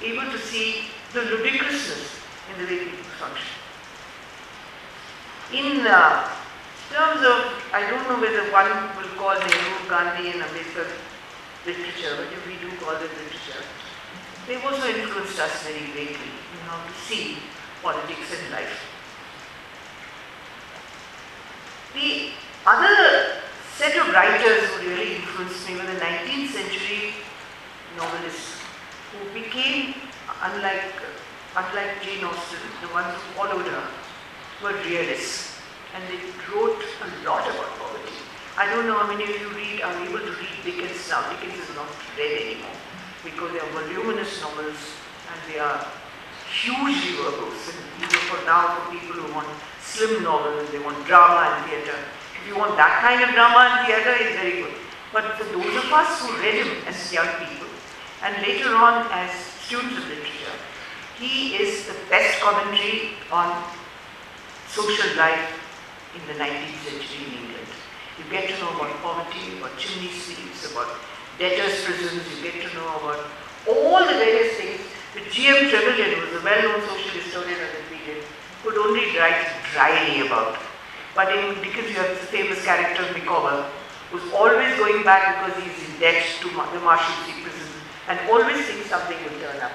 able to see the ludicrousness in the way people function. In terms of, I don't know whether one will call Nehru, Gandhi and Ambedkar literature, but if we do call it literature, they've also influenced us very greatly in how to see politics and life. The other set of writers who really influenced me were the 19th century novelists who became, unlike Jane Austen, the ones who followed her, were realists. And they wrote a lot about poverty. I don't know how many of you are able to read Dickens now. Dickens is not read anymore because they are voluminous novels and they are hugely verbose. And even for now, for people who want slim novels, they want drama and theatre. If you want that kind of drama and theatre, it's very good. But for those of us who read him as young people, and later on as students of literature, he is the best commentary on social life in the 19th century in England. You get to know about poverty, about chimney sweeps, about debtors' prisons, you get to know about all the various things which G.M. Trevelyan, who was a well-known social historian of the period, could only write dryly about. But in Dickens you have the famous character Micawber, who's always going back because he's in debt to the Marshalsea prison and always thinks something will turn up.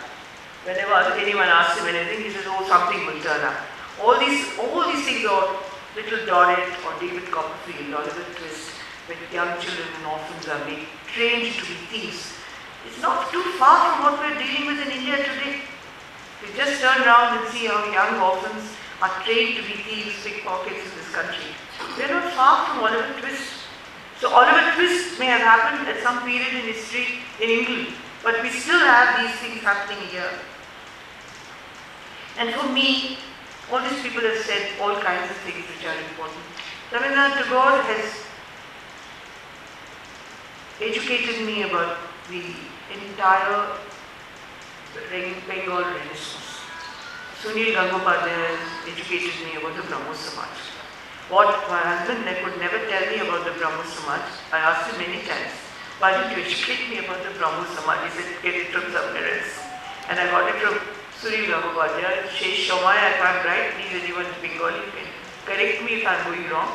Whenever anyone asks him anything, he says, oh, something will turn up. All these things are Little Dorrit or David Copperfield, Oliver Twist, when young children and orphans are being trained to be thieves. It's not too far from what we're dealing with in India today. We just turn around and see how young orphans are trained to be thieves, pickpockets in this country. We're not far from Oliver Twist. So Oliver Twist may have happened at some period in history in England, but we still have these things happening here. And for me, all these people have said all kinds of things which are important. Rabindranath Tagore has educated me about the entire Bengal Renaissance. Sunil Gangopadhyay educated me about the Brahmo Samaj. What my husband could never tell me about the Brahmo Samaj, I asked him many times, why didn't you educate me about the Brahmo Samaj? He said, get it from somewhere else. And I got it from Sunil Gangopadhyay. Shesh Shomai, if I'm right, please anyone in Bengali, you can correct me if I'm going wrong.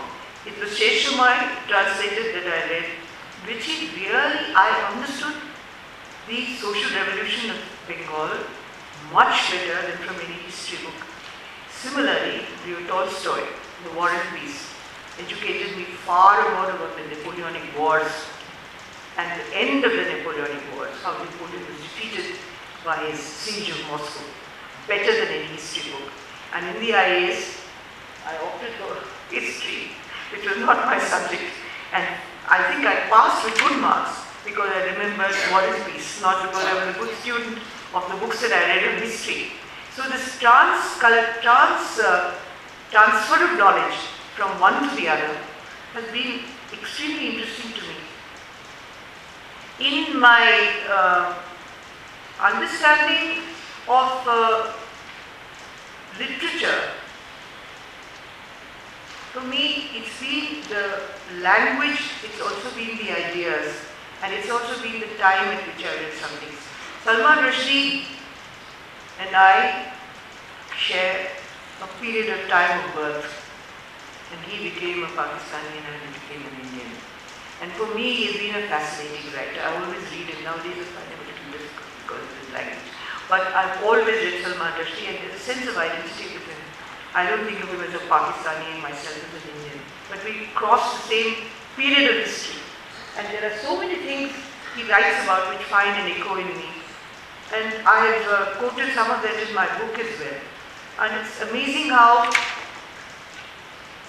It was Shesh Shomai translated that I read, which I understood the social revolution of Bengal much better than from any history book. Similarly, Leo Tolstoy, The War and Peace, educated me far more about the Napoleonic Wars and the end of the Napoleonic Wars, how Napoleon was defeated by his siege of Moscow, better than any history book. And in the IAS, I opted for history, which was not my subject. And I think I passed with good marks because I remembered War and Peace, not because I was a good student of the books that I read on history. So this transfer of knowledge from one to the other has been extremely interesting to me. In my understanding of literature, for me it's been the language, it's also been the ideas, and it's also been the time at which I read some things. Salman Rushdie and I share a period of time of birth, and he became a Pakistani and I became an Indian. And for me, he's been a fascinating writer. I always read him. Nowadays I find him a little difficult because of his language. But I've always read Salman Rushdie and there's a sense of identity with him. I don't think of him as a Pakistani and myself as an Indian. But we cross the same period of history. And there are so many things he writes about which find an echo in me. And I have quoted some of that in my book as well. And it's amazing how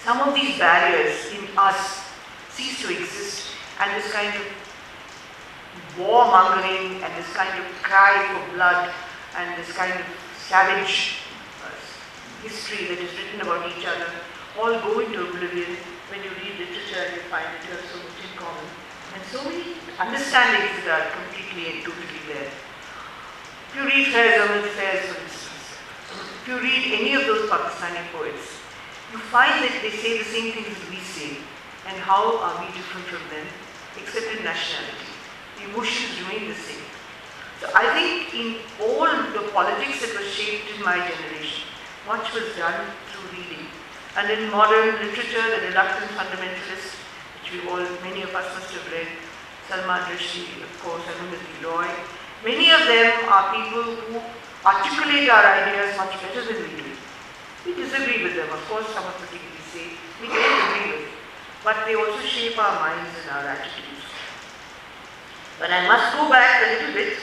some of these barriers in us cease to exist, and this kind of warmongering and this kind of cry for blood and this kind of savage history that is written about each other all go into oblivion when you read literature and you find that you have so much in common and so many understandings that are completely and totally there. If you read Faiz Ahmed Faiz, for instance, if you read any of those Pakistani poets, you find that they say the same things that we say. And how are we different from them, except in nationality? The emotions remain the same. So I think in all the politics that was shaped in my generation, much was done through reading. And in modern literature, the reluctant fundamentalists, which many of us must have read, Salman Rushdie, of course, Aruna Roy, many of them are people who articulate our ideas much better than we do. We disagree with them, of course, some of the things we say, we don't agree with. But they also shape our minds and our attitudes. But I must go back a little bit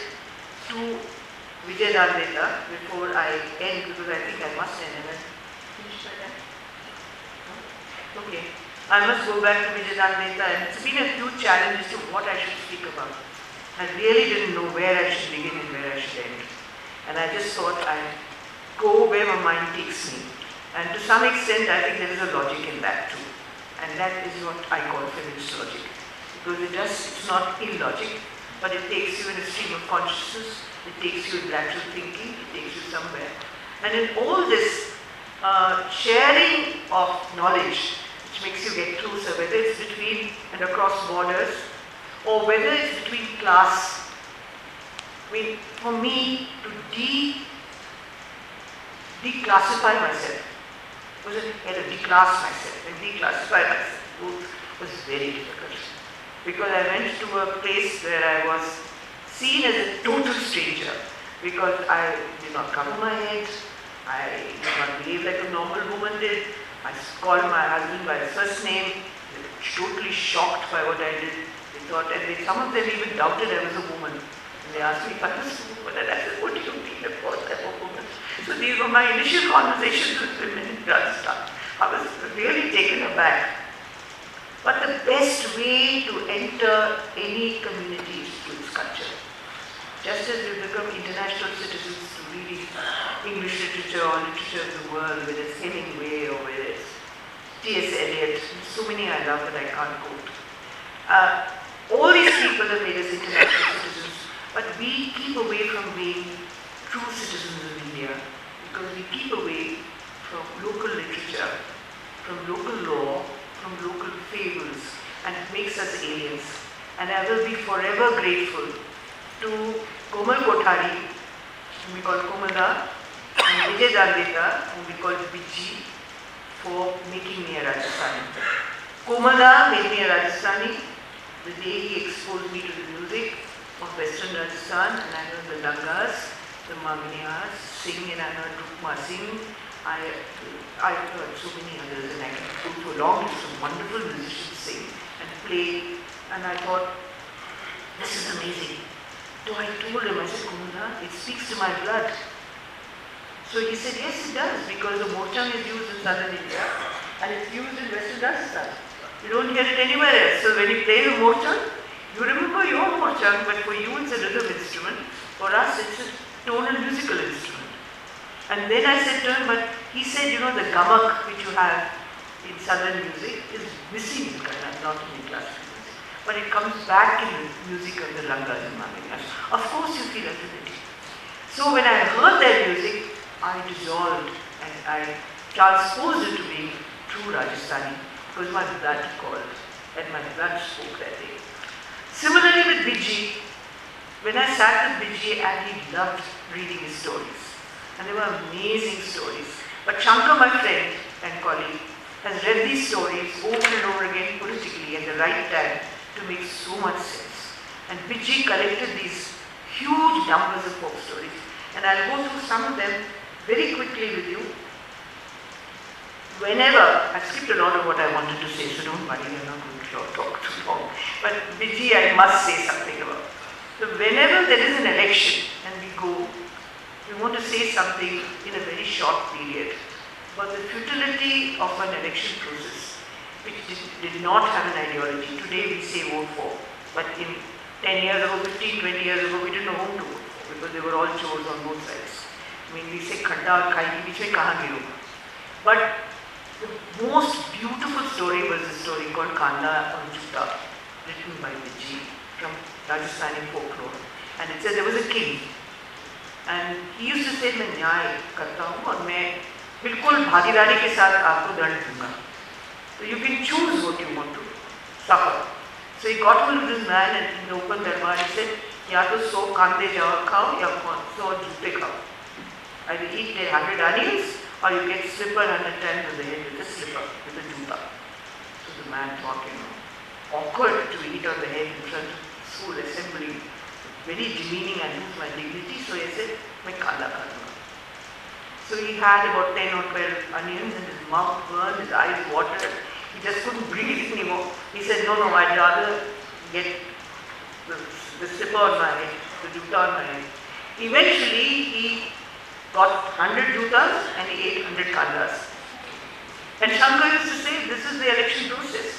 to Vijayadanda before I end, because I think I must end. Am I finished by that? No? Okay. I must go back to Vijayadanda, and it's been a huge challenge as to what I should speak about. I really didn't know where I should begin and where I should end. And I just thought I'd go where my mind takes me. And to some extent, I think there is a logic in that too. And that is what I call feminist logic. Because it's not illogic, but it takes you in a stream of consciousness, it takes you in lateral thinking, it takes you somewhere. And in all this sharing of knowledge, which makes you get through. So whether it's between and across borders, or whether it's between class. I mean, for me to declassify myself, had to declass myself and declassify myself, both was very difficult. Because I went to a place where I was seen as a total stranger, because I did not cover my head, I did not behave like a normal woman did. I called my husband by his first name. They were totally shocked by what I did. They thought, and some of them even doubted I was a woman. And they asked me if I was a woman, and I said, what do you mean, of course I'm a woman? So these were my initial conversations with women in Rajasthan. I was really taken aback. But the best way to enter any community is through its culture. Just as we become international citizens to reading English literature or literature of the world, whether it's Hemingway or whether it's T.S. Eliot, so many I love that I can't quote. All these people have made us international citizens, but we keep away from being true citizens of India because we keep away from local literature, from local law, from local fables, and it makes us aliens. And I will be forever grateful to Komal Kothari, whom we call Komala, and Vijay Dandeta, whom we call Vijay, for making me a Rajasthani. Komala made me a Rajasthani the day he exposed me to the music of Western Rajasthan, and I heard the Langas, the Magniyas sing, and I heard Rukma sing. I heard so many others, and I can go through a long list of wonderful musicians sing and play, and I thought, this is amazing. So I told him, I said, Kumala, it speaks to my blood. So he said, yes, it does, because the mochang is used in southern India, and it's used in western Rajasthan. You don't hear it anywhere else. So when you play the mochang, you remember your mochang, but for you it's a rhythm instrument. For us, it's a tonal musical instrument. And then I said to him, but he said, you know, the gamak which you have in southern music is missing in Kannada, not in classical music. But it comes back in the music of the Langas and Magniyas. Of course you feel affinity. So when I heard their music, I dissolved and I transposed it to being true Rajasthani because my blood called and my blood spoke that day. Similarly with Vijay, when I sat with Vijay and he loved reading his stories. And they were amazing stories. But Shankar, my friend and colleague, has read these stories over and over again politically at the right time to make so much sense. And Vijay collected these huge numbers of folk stories. And I'll go through some of them very quickly with you. Whenever, I skipped a lot of what I wanted to say, so don't worry, I'm not going to talk too long. But Vijay, I must say something about. So whenever there is an election and we go, we want to say something in a very short period about the futility of an election process which did not have an ideology. Today we say vote for, but in 10 years ago, 15, 20 years ago, we didn't know whom to vote for because they were all chores on both sides. I mean, we say khanda aur khai ke beech mein kahan giruga. But the most beautiful story was a story called Kanda aur Juta, written by Vijay from Rajasthani folklore. And it says there was a king. And he used to say, मैं न्याय करता हूँ और मैं बिल्कुल भागीदारी के साथ आपको दंड दूंगा. So you can choose what you want to suffer. So he got hold of this man and in the open darbar he said, या तो 100 कांदे जावा खाओ या 100 जूते खाओ. Either eat 100 onions or you get slipper 100 times on the head with a slipper, with a juta. So the man thought, you know, awkward to eat on the head in front of school assembly. Very demeaning, I lose my dignity, so I said, मैं काला करूँगा. So he had about 10 or 12 onions and his mouth burned, his eyes watered, he just couldn't breathe anymore. He said, no, I'd rather get the slipper on my head, the juta on my head. Eventually, he got 100 jutas and he ate 100 kandas. And Shankar used to say, this is the election process.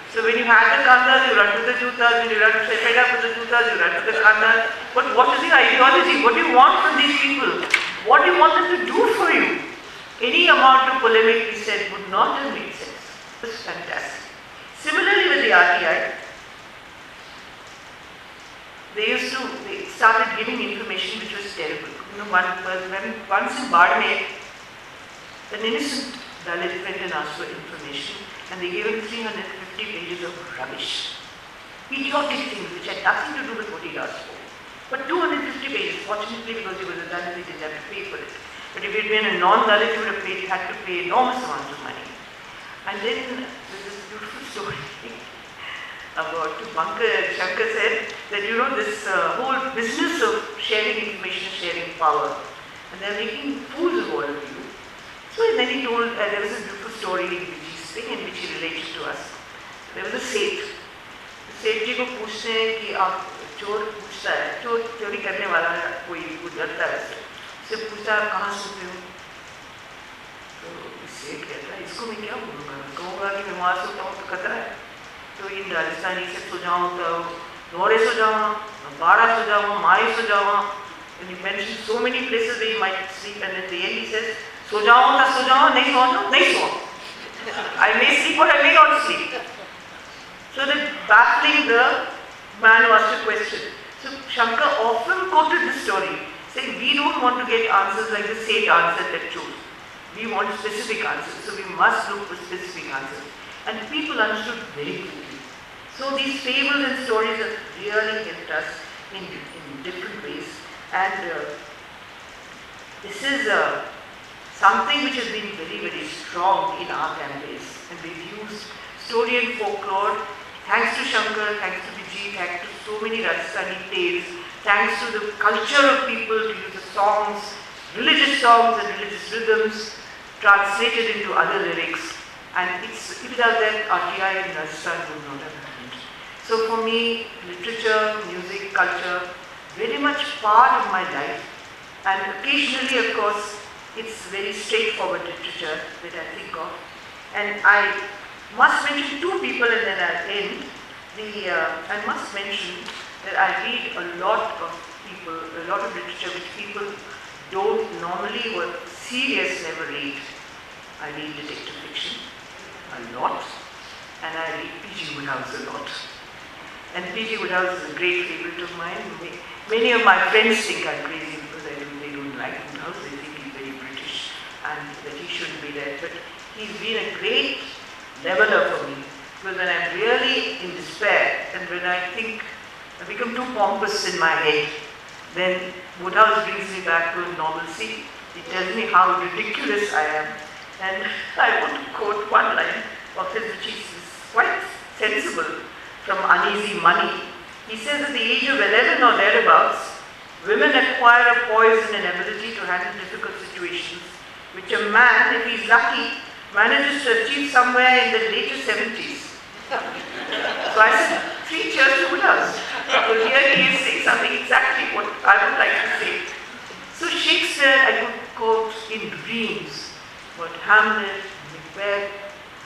So when you had the kandas, you run to the jutas, when you run fed up with the jutas, you run to the kandas. But what is the ideology? What do you want from these people? What do you want them to do for you? Any amount of polemic, he said, would not have made sense. It was fantastic. Similarly with the RTI, they started giving information which was terrible. You know, once in Bardmer, an innocent Dalit went and asked for information, and they gave him 350 pages of rubbish. Idiotic things which had nothing to do with what he'd asked for. But 250 pages, fortunately because he was a Dalit, he didn't have to pay for it. But if he'd been a non-Dalit, he would have had to pay enormous amounts of money. And then there's this beautiful story about Shankar said that, you know, this whole business of sharing information, sharing power, and they're making fools of all of you. So then he told, there was a beautiful story in Viji's thing in which he related to us. There was a Seth. सेठ जी को पूछते हैं कि आप चोर पूछता है, चोर चोरी करने वाला कोई गुजरता है उससे पूछता है आप कहाँ सोते हो, तो सेठ कहता है इसको मैं क्या बोलूँगा, कहूँगा कि मैं वहाँ सोता हूँ तो खतरा है, तो इन राजस्थानी से सो जाऊँ तो नौरे सो जाऊँ, बाड़ा सो जाऊँ, माए सो जाऊँ, and he mentioned so many places where he might sleep, and at the end he says सो जाऊँ तो सो जाऊँ, नहीं सो जाऊँ नहीं सो, I may sleep or I may not sleep. So that baffling the man who asked a question. So Shankar often quoted this story, saying we don't want to get answers like the Seth answered that chose. We want specific answers, so we must look for specific answers. And people understood very quickly. So these fables and stories have really helped us in different ways. And this is something which has been very, very strong in our campaigns. And we've used story and folklore. Thanks to Shankar, thanks to Vijay, thanks to so many Rajasthani tales, thanks to the culture of people to use the songs, religious songs and religious rhythms translated into other lyrics. And without that, RTI in Rajasthan would not have happened. So for me, literature, music, culture, very much part of my life. And occasionally, of course, it's very straightforward literature that I think of. And I must mention two people and then I'll end. I must mention that I read a lot of literature which people don't normally or serious never read. I read detective fiction a lot, and I read P.G. Woodhouse a lot. And P.G. Woodhouse is a great favorite of mine. Many of my friends think I'm crazy because they don't like Woodhouse. They think he's very British and that he shouldn't be there. But he's been a great leveler for me, because when I'm really in despair and when I think I become too pompous in my head, then Woodhouse brings me back to normalcy. He tells me how ridiculous I am. And I want to quote one line of his which is quite sensible from Uneasy Money. He says at the age of 11 or thereabouts, women acquire a poise and an ability to handle difficult situations, which a man, if he's lucky, manages to achieve somewhere in the later 70s. So I said, 3 cheers to Woodhouse. So here he is saying something exactly what I would like to say. So Shakespeare, I could quote in dreams, but Hamlet, Macbeth,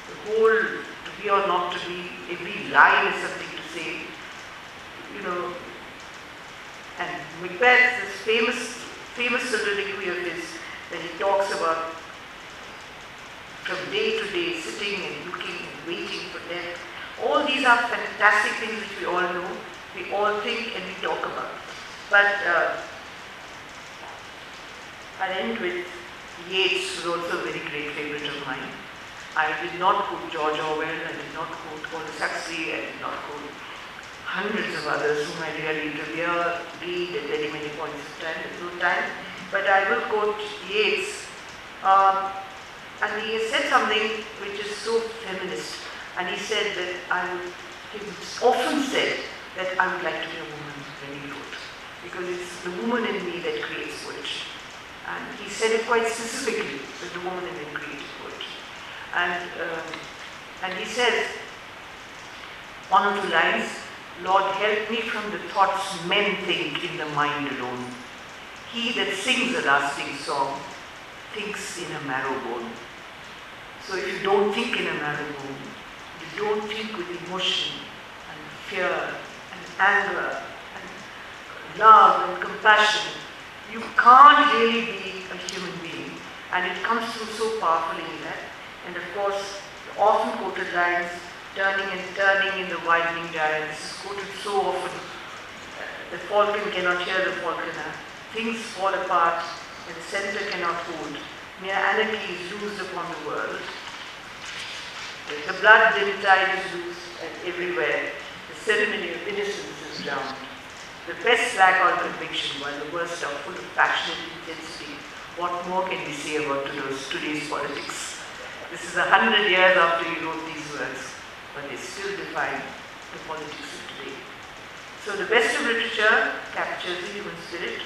the whole to be or not to be, every line is something to say. You know, and Macbeth, this famous soliloquy of his, that he talks about from day to day, sitting and looking and waiting for death. All these are fantastic things which we all know, we all think and we talk about. But I'll end with Yeats, who is also a very great favorite of mine. I did not quote George Orwell, I did not quote Shastri, I did not quote hundreds of others whom I really revere, read at very many points of time, there's no time. But I will quote Yeats. And he has said something which is so feminist. And he said that he often said that I would like to be a woman when he wrote, because it's the woman in me that creates poetry. And he said it quite specifically, that the woman in me creates poetry. And he says, one or two lines, Lord, help me from the thoughts men think in the mind alone. He that sings a lasting song thinks in a marrow bone. So if you don't think in a marrow bone, you don't think with emotion and fear and anger and love and compassion, you can't really be a human being. And it comes through so powerfully in that. And of course, the often quoted lines, turning and turning in the widening gyre. This is quoted so often. The falcon cannot hear the falconer. Things fall apart and the center cannot hold. mere anarchy is loosed upon the world. The blood tide is loose and everywhere. The ceremony of innocence is drowned. The best lack on conviction, while the worst are full of passionate intensity. What more can we say about today's politics? This is 100 years after he wrote these words, but they still define the politics of today. So the best of literature captures the human spirit,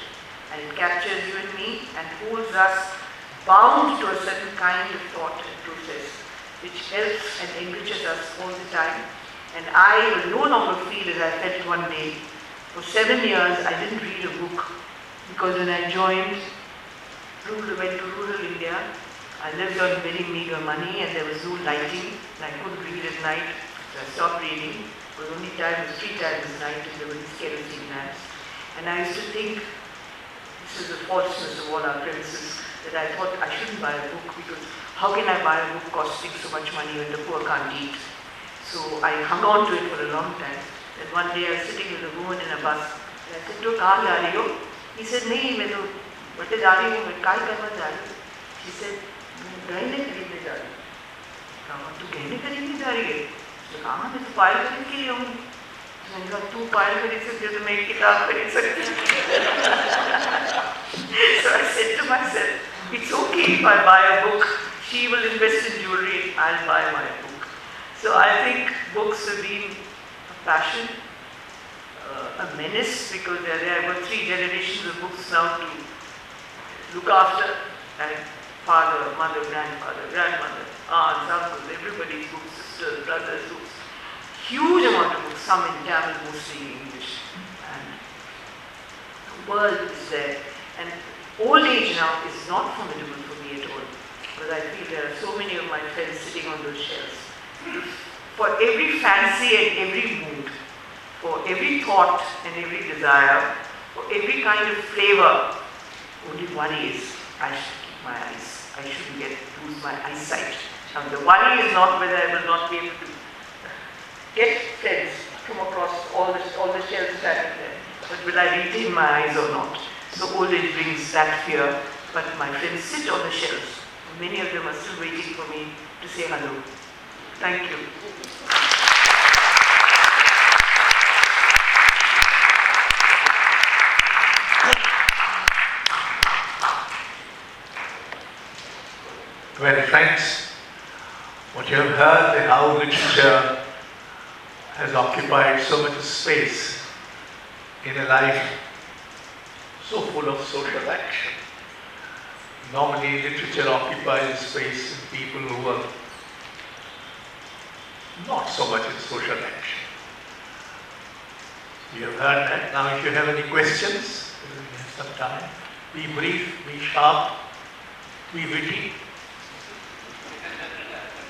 and it captures you and me and holds us bound to a certain kind of thought and process, which helps and enriches us all the time. And I will no longer feel as I felt one day. For 7 years, I didn't read a book, because when I went to rural India, I lived on very meager money and there was no lighting, and I couldn't read at night, so I stopped reading. The only time was 3 times a night, and there were these kerosene lamps. And I used to think, this is the falseness of all our premises, that I thought I shouldn't buy a book, because how can I buy a book costing so much money when the poor can't eat? So I hung on to it for a long time. Then one day I was sitting with a woman in a bus, and I said to her, "Kahan ja rahi ho?" He said, "Nahi, main to bate ja rahi hu, main kai karna ja rahi hu." She said, "Gehne khareedne ja rahi hu." कहा, "तू गहने खरीदने जा रही है?" तो कहा, "मैं तो पायल खरीद के लिए हूँ." मैंने कहा, "तू पायल खरीद सकती है तो मैं एक किताब खरीद सकती हूँ." So I said to myself, it's okay if I buy a book. She will invest in jewelry, I'll buy my book. So I think books have been a passion, a menace, because there were 3 generations of books now to look after, and father, mother, grandfather, grandmother, aunts, uncles, everybody's books, sisters, brothers, books. Huge amount of books, some in Tamil, mostly in English. And the world is there. And old age now is not formidable for me at all, because I feel there are so many of my friends sitting on those shelves. For every fancy and every mood, for every thought and every desire, for every kind of flavor, only worry is I should keep my eyes. I shouldn't lose my eyesight. Now the worry is not whether I will not be able to get friends, come across all the shelves standing there, but will I retain my eyes or not? So old age brings that fear, but my friends sit on the shelves. Many of them are still waiting for me to say hello. Thank you. Well, friends, what you have heard, how literature has occupied so much space in a life so full of social action. Normally, literature occupies space in people who are not so much in social action. You have heard that. Now, if you have any questions, we have some time. Be brief, be sharp, be witty.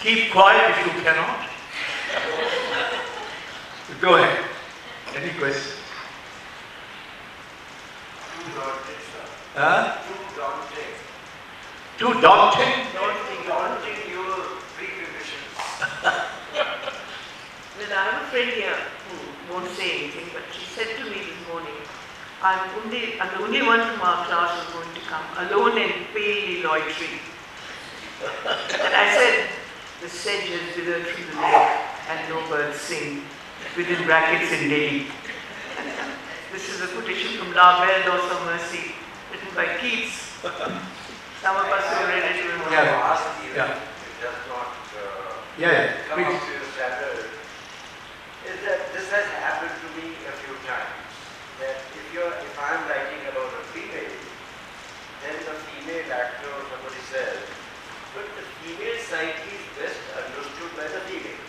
Keep quiet if you cannot. Go ahead. Any questions? Huh? Too daunting? Daunting your preconditions. Well, I have a friend here who won't say anything, but she said to me this morning, I'm the only one from our class who's going to come, alone and palely loitering. And I said, the sedge has withered from the lake and no birds sing, within brackets in Delhi. This is a quotation from La Belle Loss of Mercy, written by Keats. Some of us who read it will know. It does not come up to the standard. Is that this has happened to me a few times. That if I'm writing about a female, then the female actor or somebody says, but the female psyche is best understood by the female.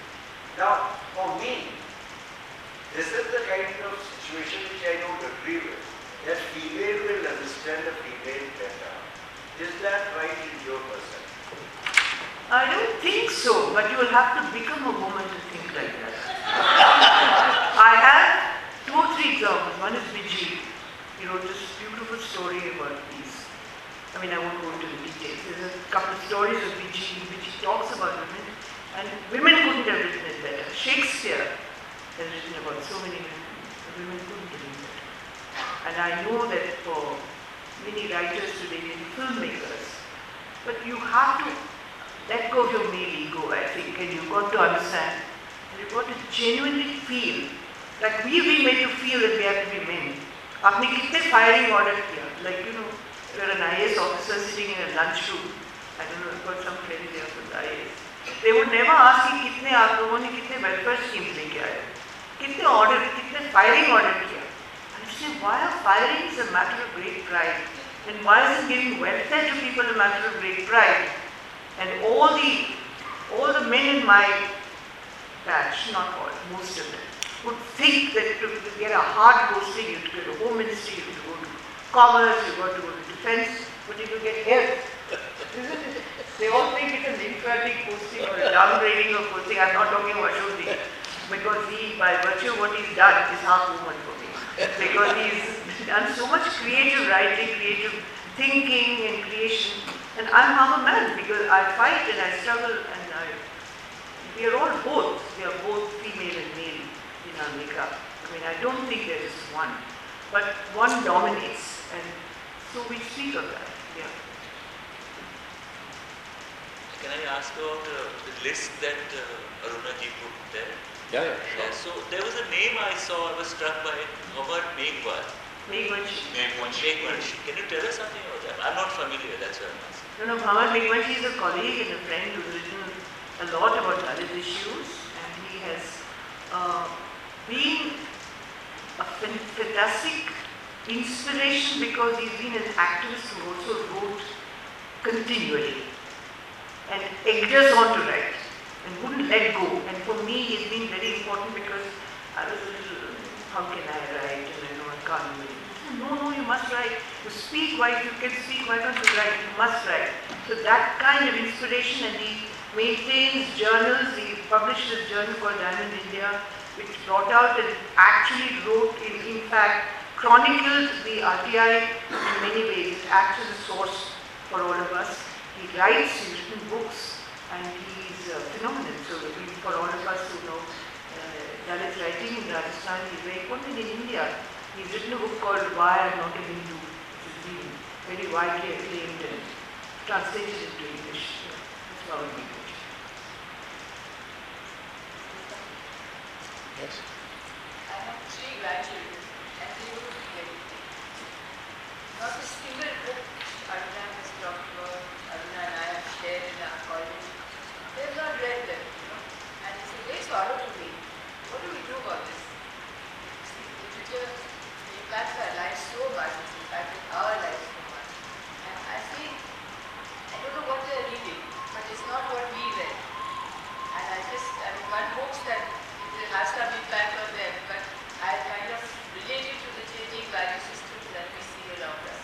Now, for me, this is the kind of situation which I don't agree with. That female will understand the female better. Is that right in your perception? I don't think so, but you will have to become a woman to think like that. I have 2 or 3 examples. One is Vijay. He wrote this beautiful story about peace. I mean, I won't go into the details. There's a couple of stories of Vijay in which he talks about women, and women couldn't have written it better. Shakespeare has written about so many women, but women couldn't have written it better. And I know that for many writers today, many filmmakers, But you have to let go of your male ego, I think, and you've got to understand, and you've got to genuinely feel, like we've been made to feel that we have to be men. आपने कितने firing order किया? Like, you know, you're an IAS officer sitting in a lunchroom. I don't know, I've got some friends there from the IAS. They would never ask you कितने आप लोगों ने कितने welfare schemes लेके आए, कितने order, कितने firing order किया. And you say, why are firing is a matter of great pride, and why is giving welfare to people a matter of great pride? And all the men in my batch, not all, most of them, would think that to get a hard posting, you have to go to Home Ministry, you have to go to Commerce, you have got to go to Defence, but if you get health, isn't it? They all think it's an inferiority posting or a downgrading of posting. I'm not talking about Shastri, because he, by virtue of what he's done, is half woman for me. Because he's done so much creative writing, creative thinking and creation, and I'm half a man because I fight and I struggle, and we are all both. We are both female and male in our makeup. I mean, I don't think there is one, but one dominates, and so we speak of that. Yeah. Can I ask about the list that Aruna ji put there? Yeah. So there was a name I saw, I was struck by it, Bhawan Meghwal. Meghwanshi. Meghwanshi. Can you tell us something about that? I'm not familiar, that's why I'm asking. No, Bhawan Meghwanshi is a colleague and a friend who's written a lot about Dalit issues, and he has been a fantastic inspiration because he's been an activist who also wrote continually and egged us on to write and wouldn't let go. And for me, it's been very important because I was a little, how can I write? And I know I can't do it. No, you must write. You speak, why you can speak, why don't you write? You must write. So that kind of inspiration, and he maintains journals. He published a journal called Diamond India, which brought out and actually wrote, in fact, chronicled the RTI in many ways. It acts as a source for all of us. He writes, he's written books, and he's phenomenal. So for all of us who know Dalit writing in Rajasthan, he's very important in India. He's written a book called Why I'm Not a Hindu, which has been very widely acclaimed and translated into English. That's how we do it. Yes. I have 3 grandchildren, and they would be everything. Not a single book Aruna has talked about, Aruna and I have shared in our college. They have not read them, and it's a great sorrow to me. What do we do about this? Literature impacts our lives so much, it's impacted our lives so much. And I feel, I don't know what they're reading, but it's not what we read. And one hopes that it will have some impact on them, but I kind of relate it to the changing value systems that we see around us.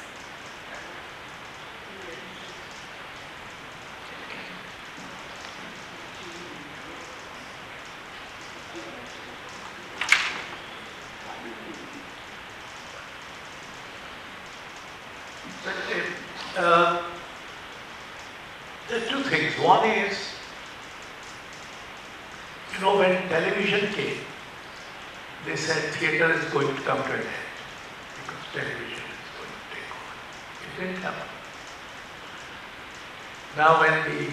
There are 2 things. One is, when television came, they said theatre is going to come to an end because television is going to take over. It didn't happen. Now when the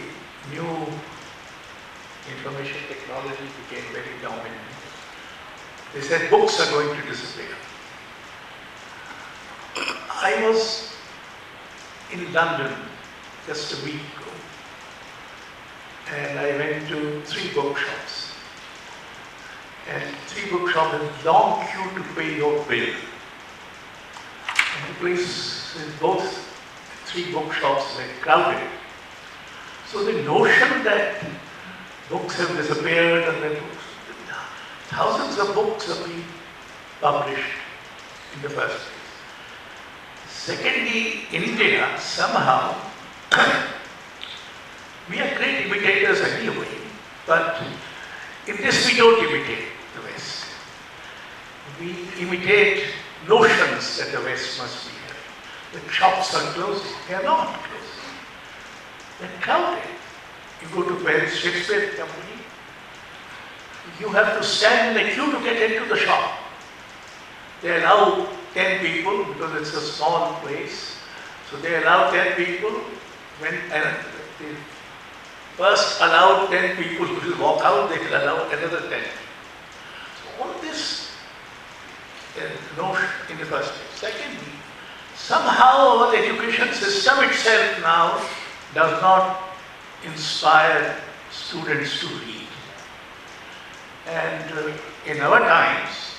new information technology became very dominant, they said books are going to disappear. I was in London just a week ago, and I went to 3 bookshops. And 3 bookshops had long queue to pay your bill. And the places, both 3 bookshops were crowded. So the notion that books have disappeared and that thousands of books are being published in the first place. Secondly, India somehow, we are great imitators anyway, but in this we don't imitate the West. We imitate notions that the West must be here. The shops are closing. They are not closing. They're crowded. You go to Paris Shakespeare Company, you have to stand in the queue to get into the shop. They allow 10 people because it's a small place. So they allow 10 people. when they first allowed 10 people to walk out, they will allow another 10. So all this notion in the first place. Secondly, somehow our education system itself now does not inspire students to read. And in our times,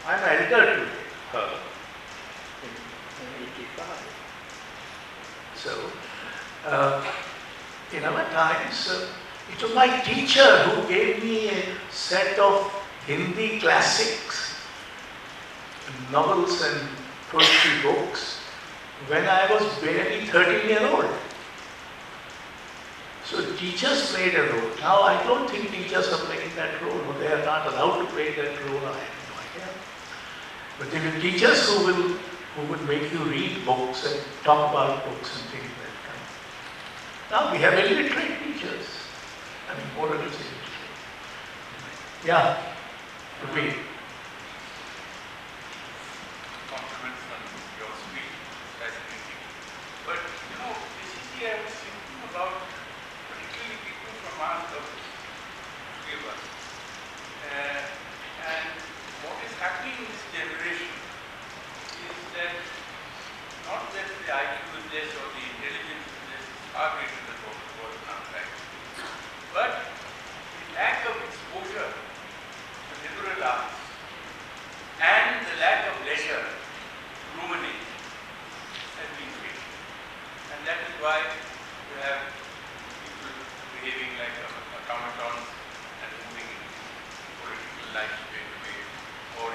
I'm elder to her, in 85. So, in our times, it was my teacher who gave me a set of Hindi classics, novels and poetry books when I was barely 13 years old. So teachers played a role. Now I don't think teachers are playing that role, or they are not allowed to play that role, I have no idea. But there are teachers who will make you read books and talk about books and things like that. Now we have illiterate teachers. I mean, more or less illiterate. Yeah, repeat. Compliments on your speech, fascinating. But basically I was thinking about particularly people from our service, three of us. And what is happening in this generation is that not that the IQ is less or the intelligence is less, is far greater than what it was in our time. But the lack of exposure to liberal arts and the lack of leisure to ruminate has been great. And that is why you have people behaving like automatons and moving into political life straight away, or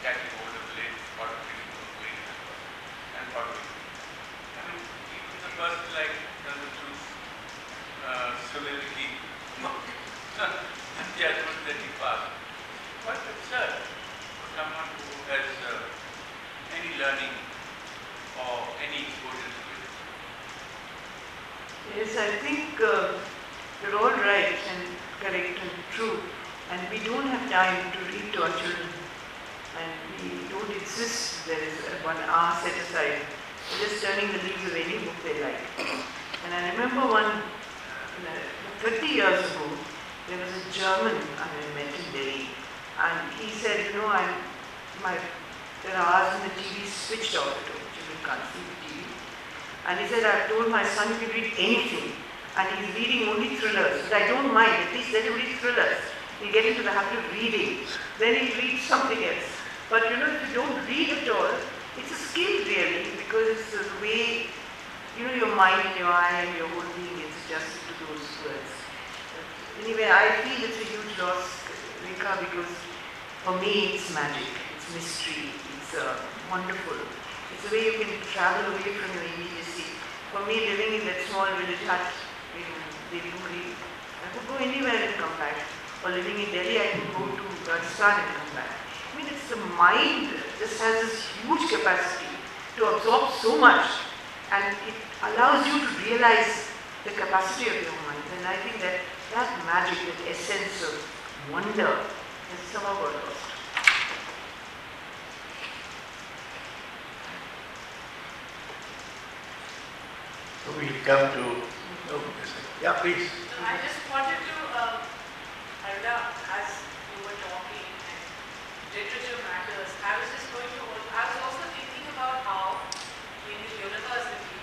catching hold of the latest political ways and following. I mean, even a person like Ranjit's soliloquy, the judgment that he passed, quite absurd for someone who has any learning or any exposure to it. Yes, I think you're all right and correct and true. And we don't have time to read to our children. And we don't insist there is 1 hour set aside. We're just turning the leaves of any book they like. And I remember 30 years ago, there was a German I met in Delhi. And he said, there are hours when the TV is switched off at home. Children can't see the TV. And he said, I've told my son he can read anything. And he's reading only thrillers. But I don't mind, at least let him read thrillers. He'll get into the habit of reading. Then he'll read something else. But if you don't read at all, it's a skill really, because it's the way, your mind and your eye and your whole being gets adjusted to those words. But anyway, I feel it's a huge loss, Rekha, because for me it's magic, it's mystery, it's wonderful. It's the way you can travel away from your immediacy. For me, living in that small village hut in Delhi, I could go anywhere and come back. Or living in Delhi, I could go to Rajasthan and come back. I mean, it's the mind just has this huge capacity to absorb so much, and it allows you to realize the capacity of your mind. And I think that magic, that essence of wonder has somehow got lost. So we come to, yeah, please. So I just wanted to, Aruna, as you were talking and literature matters, I was also thinking about how in the university,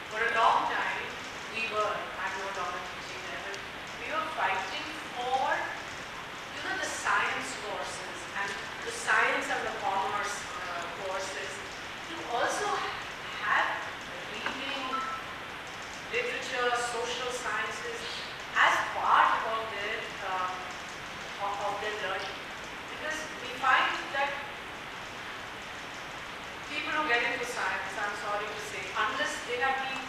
for a long time, I'm no longer teaching there, but we were fighting for, the science courses and the science and the commerce courses to also have reading, literature, social sciences as part of their learning. Because we find that people who get into science, I'm sorry to say, unless they have been,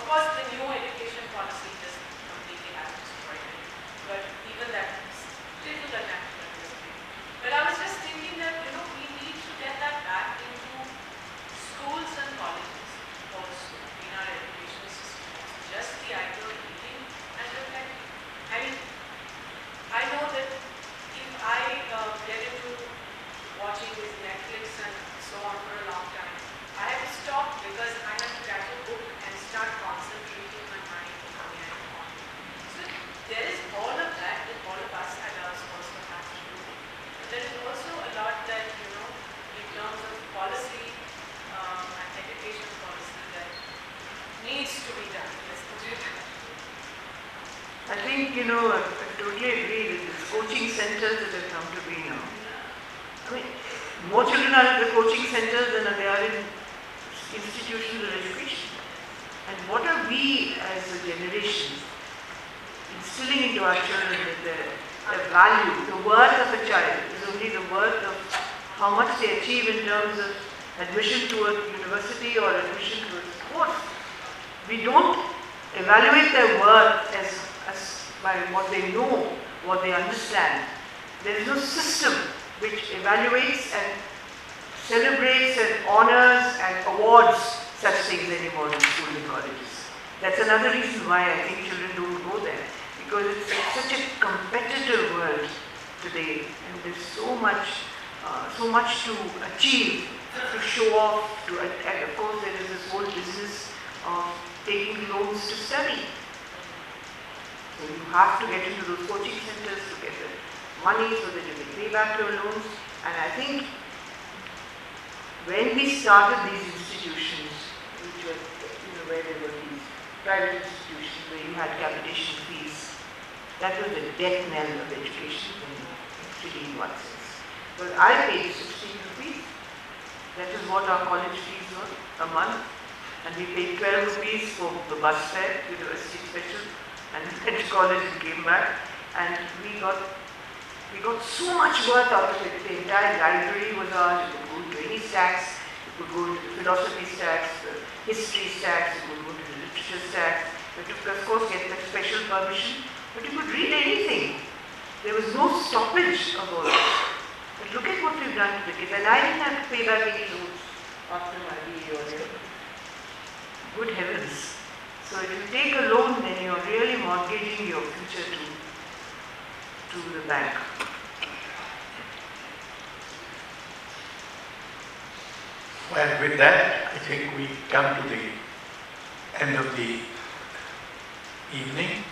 Of course, the new education policy just completely has destroyed it. But even that still to the national industry. But I was just thinking that, you know, we need to get that back into schools and colleges also in our education system. Just the idea of reading and reflecting. I mean, I know that if I get into watching this Netflix and so on for a long time, I have to stop because I have to catch a book and start concentrating my mind on. So there is all of that all of us adults also have to do. But there is also a lot that, you know, in terms of policy and education policy that needs to be done. Let's put it that way. I think, you know, I totally agree with this coaching centers that have come to be now. I mean, more children are in the coaching centers than they are in institutional education. And what are we as a generation instilling into our children that their value, the worth of a child is only the worth of how much they achieve in terms of admission to a university or admission to a course. We don't evaluate their worth as by what they know, what they understand. There is no system which evaluates and celebrates and honors and awards such things anymore in schools and colleges. That's another reason why I think children don't go there, because it's such a competitive world today, and there's so much to achieve, to show off, and of course there is this whole business of taking loans to study. So you have to get into those coaching centers to get the money so that you can pay back your loans. And I think when we started these institutions, which were, you know, where there were these private institutions where you had capitation fees, that was the death knell of education actually in one sense. Because I paid 16 rupees. That is what our college fees were a month. And we paid 12 rupees for the bus fare, university special. And went to college and came back, and we got so much worth out of it. The entire library was ours. You could go to any stacks, you could go to the philosophy stacks, the history stacks, you could go to the literature stacks. You had to, of course, get the special permission, but you could read anything. There was no stoppage of all this. But look at what we've done to the kids. And I didn't have to pay back any loans after my BA or whatever. Good heavens. So if you take a loan, then you're really mortgaging your future to the bank. Well, with that, I think we come to the end of the evening.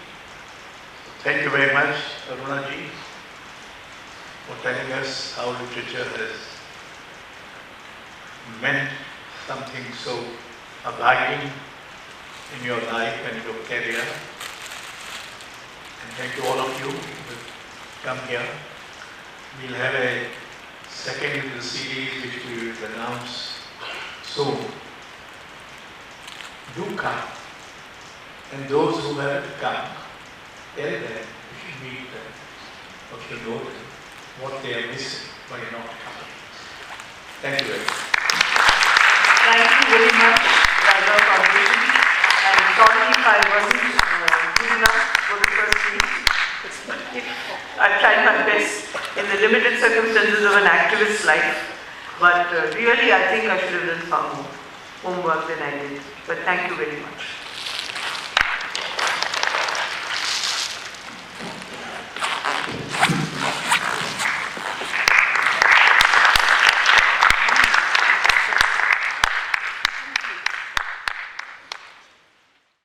Thank you very much, Aruna ji, for telling us how literature has meant something so abiding in your life and your career. And thank you all of you who come here. We'll have a second in the series which we will announce soon. Do come. And those who haven't come, tell them you should meet them. Or to know them, what they are missing by not coming. Thank you very much. Thank you very much, Raza Foundation. And sorry if I wasn't good enough for the first week. I tried my best in the limited circumstances of an activist's life. But really, I think I should have done far more homework than I did. But thank you very much.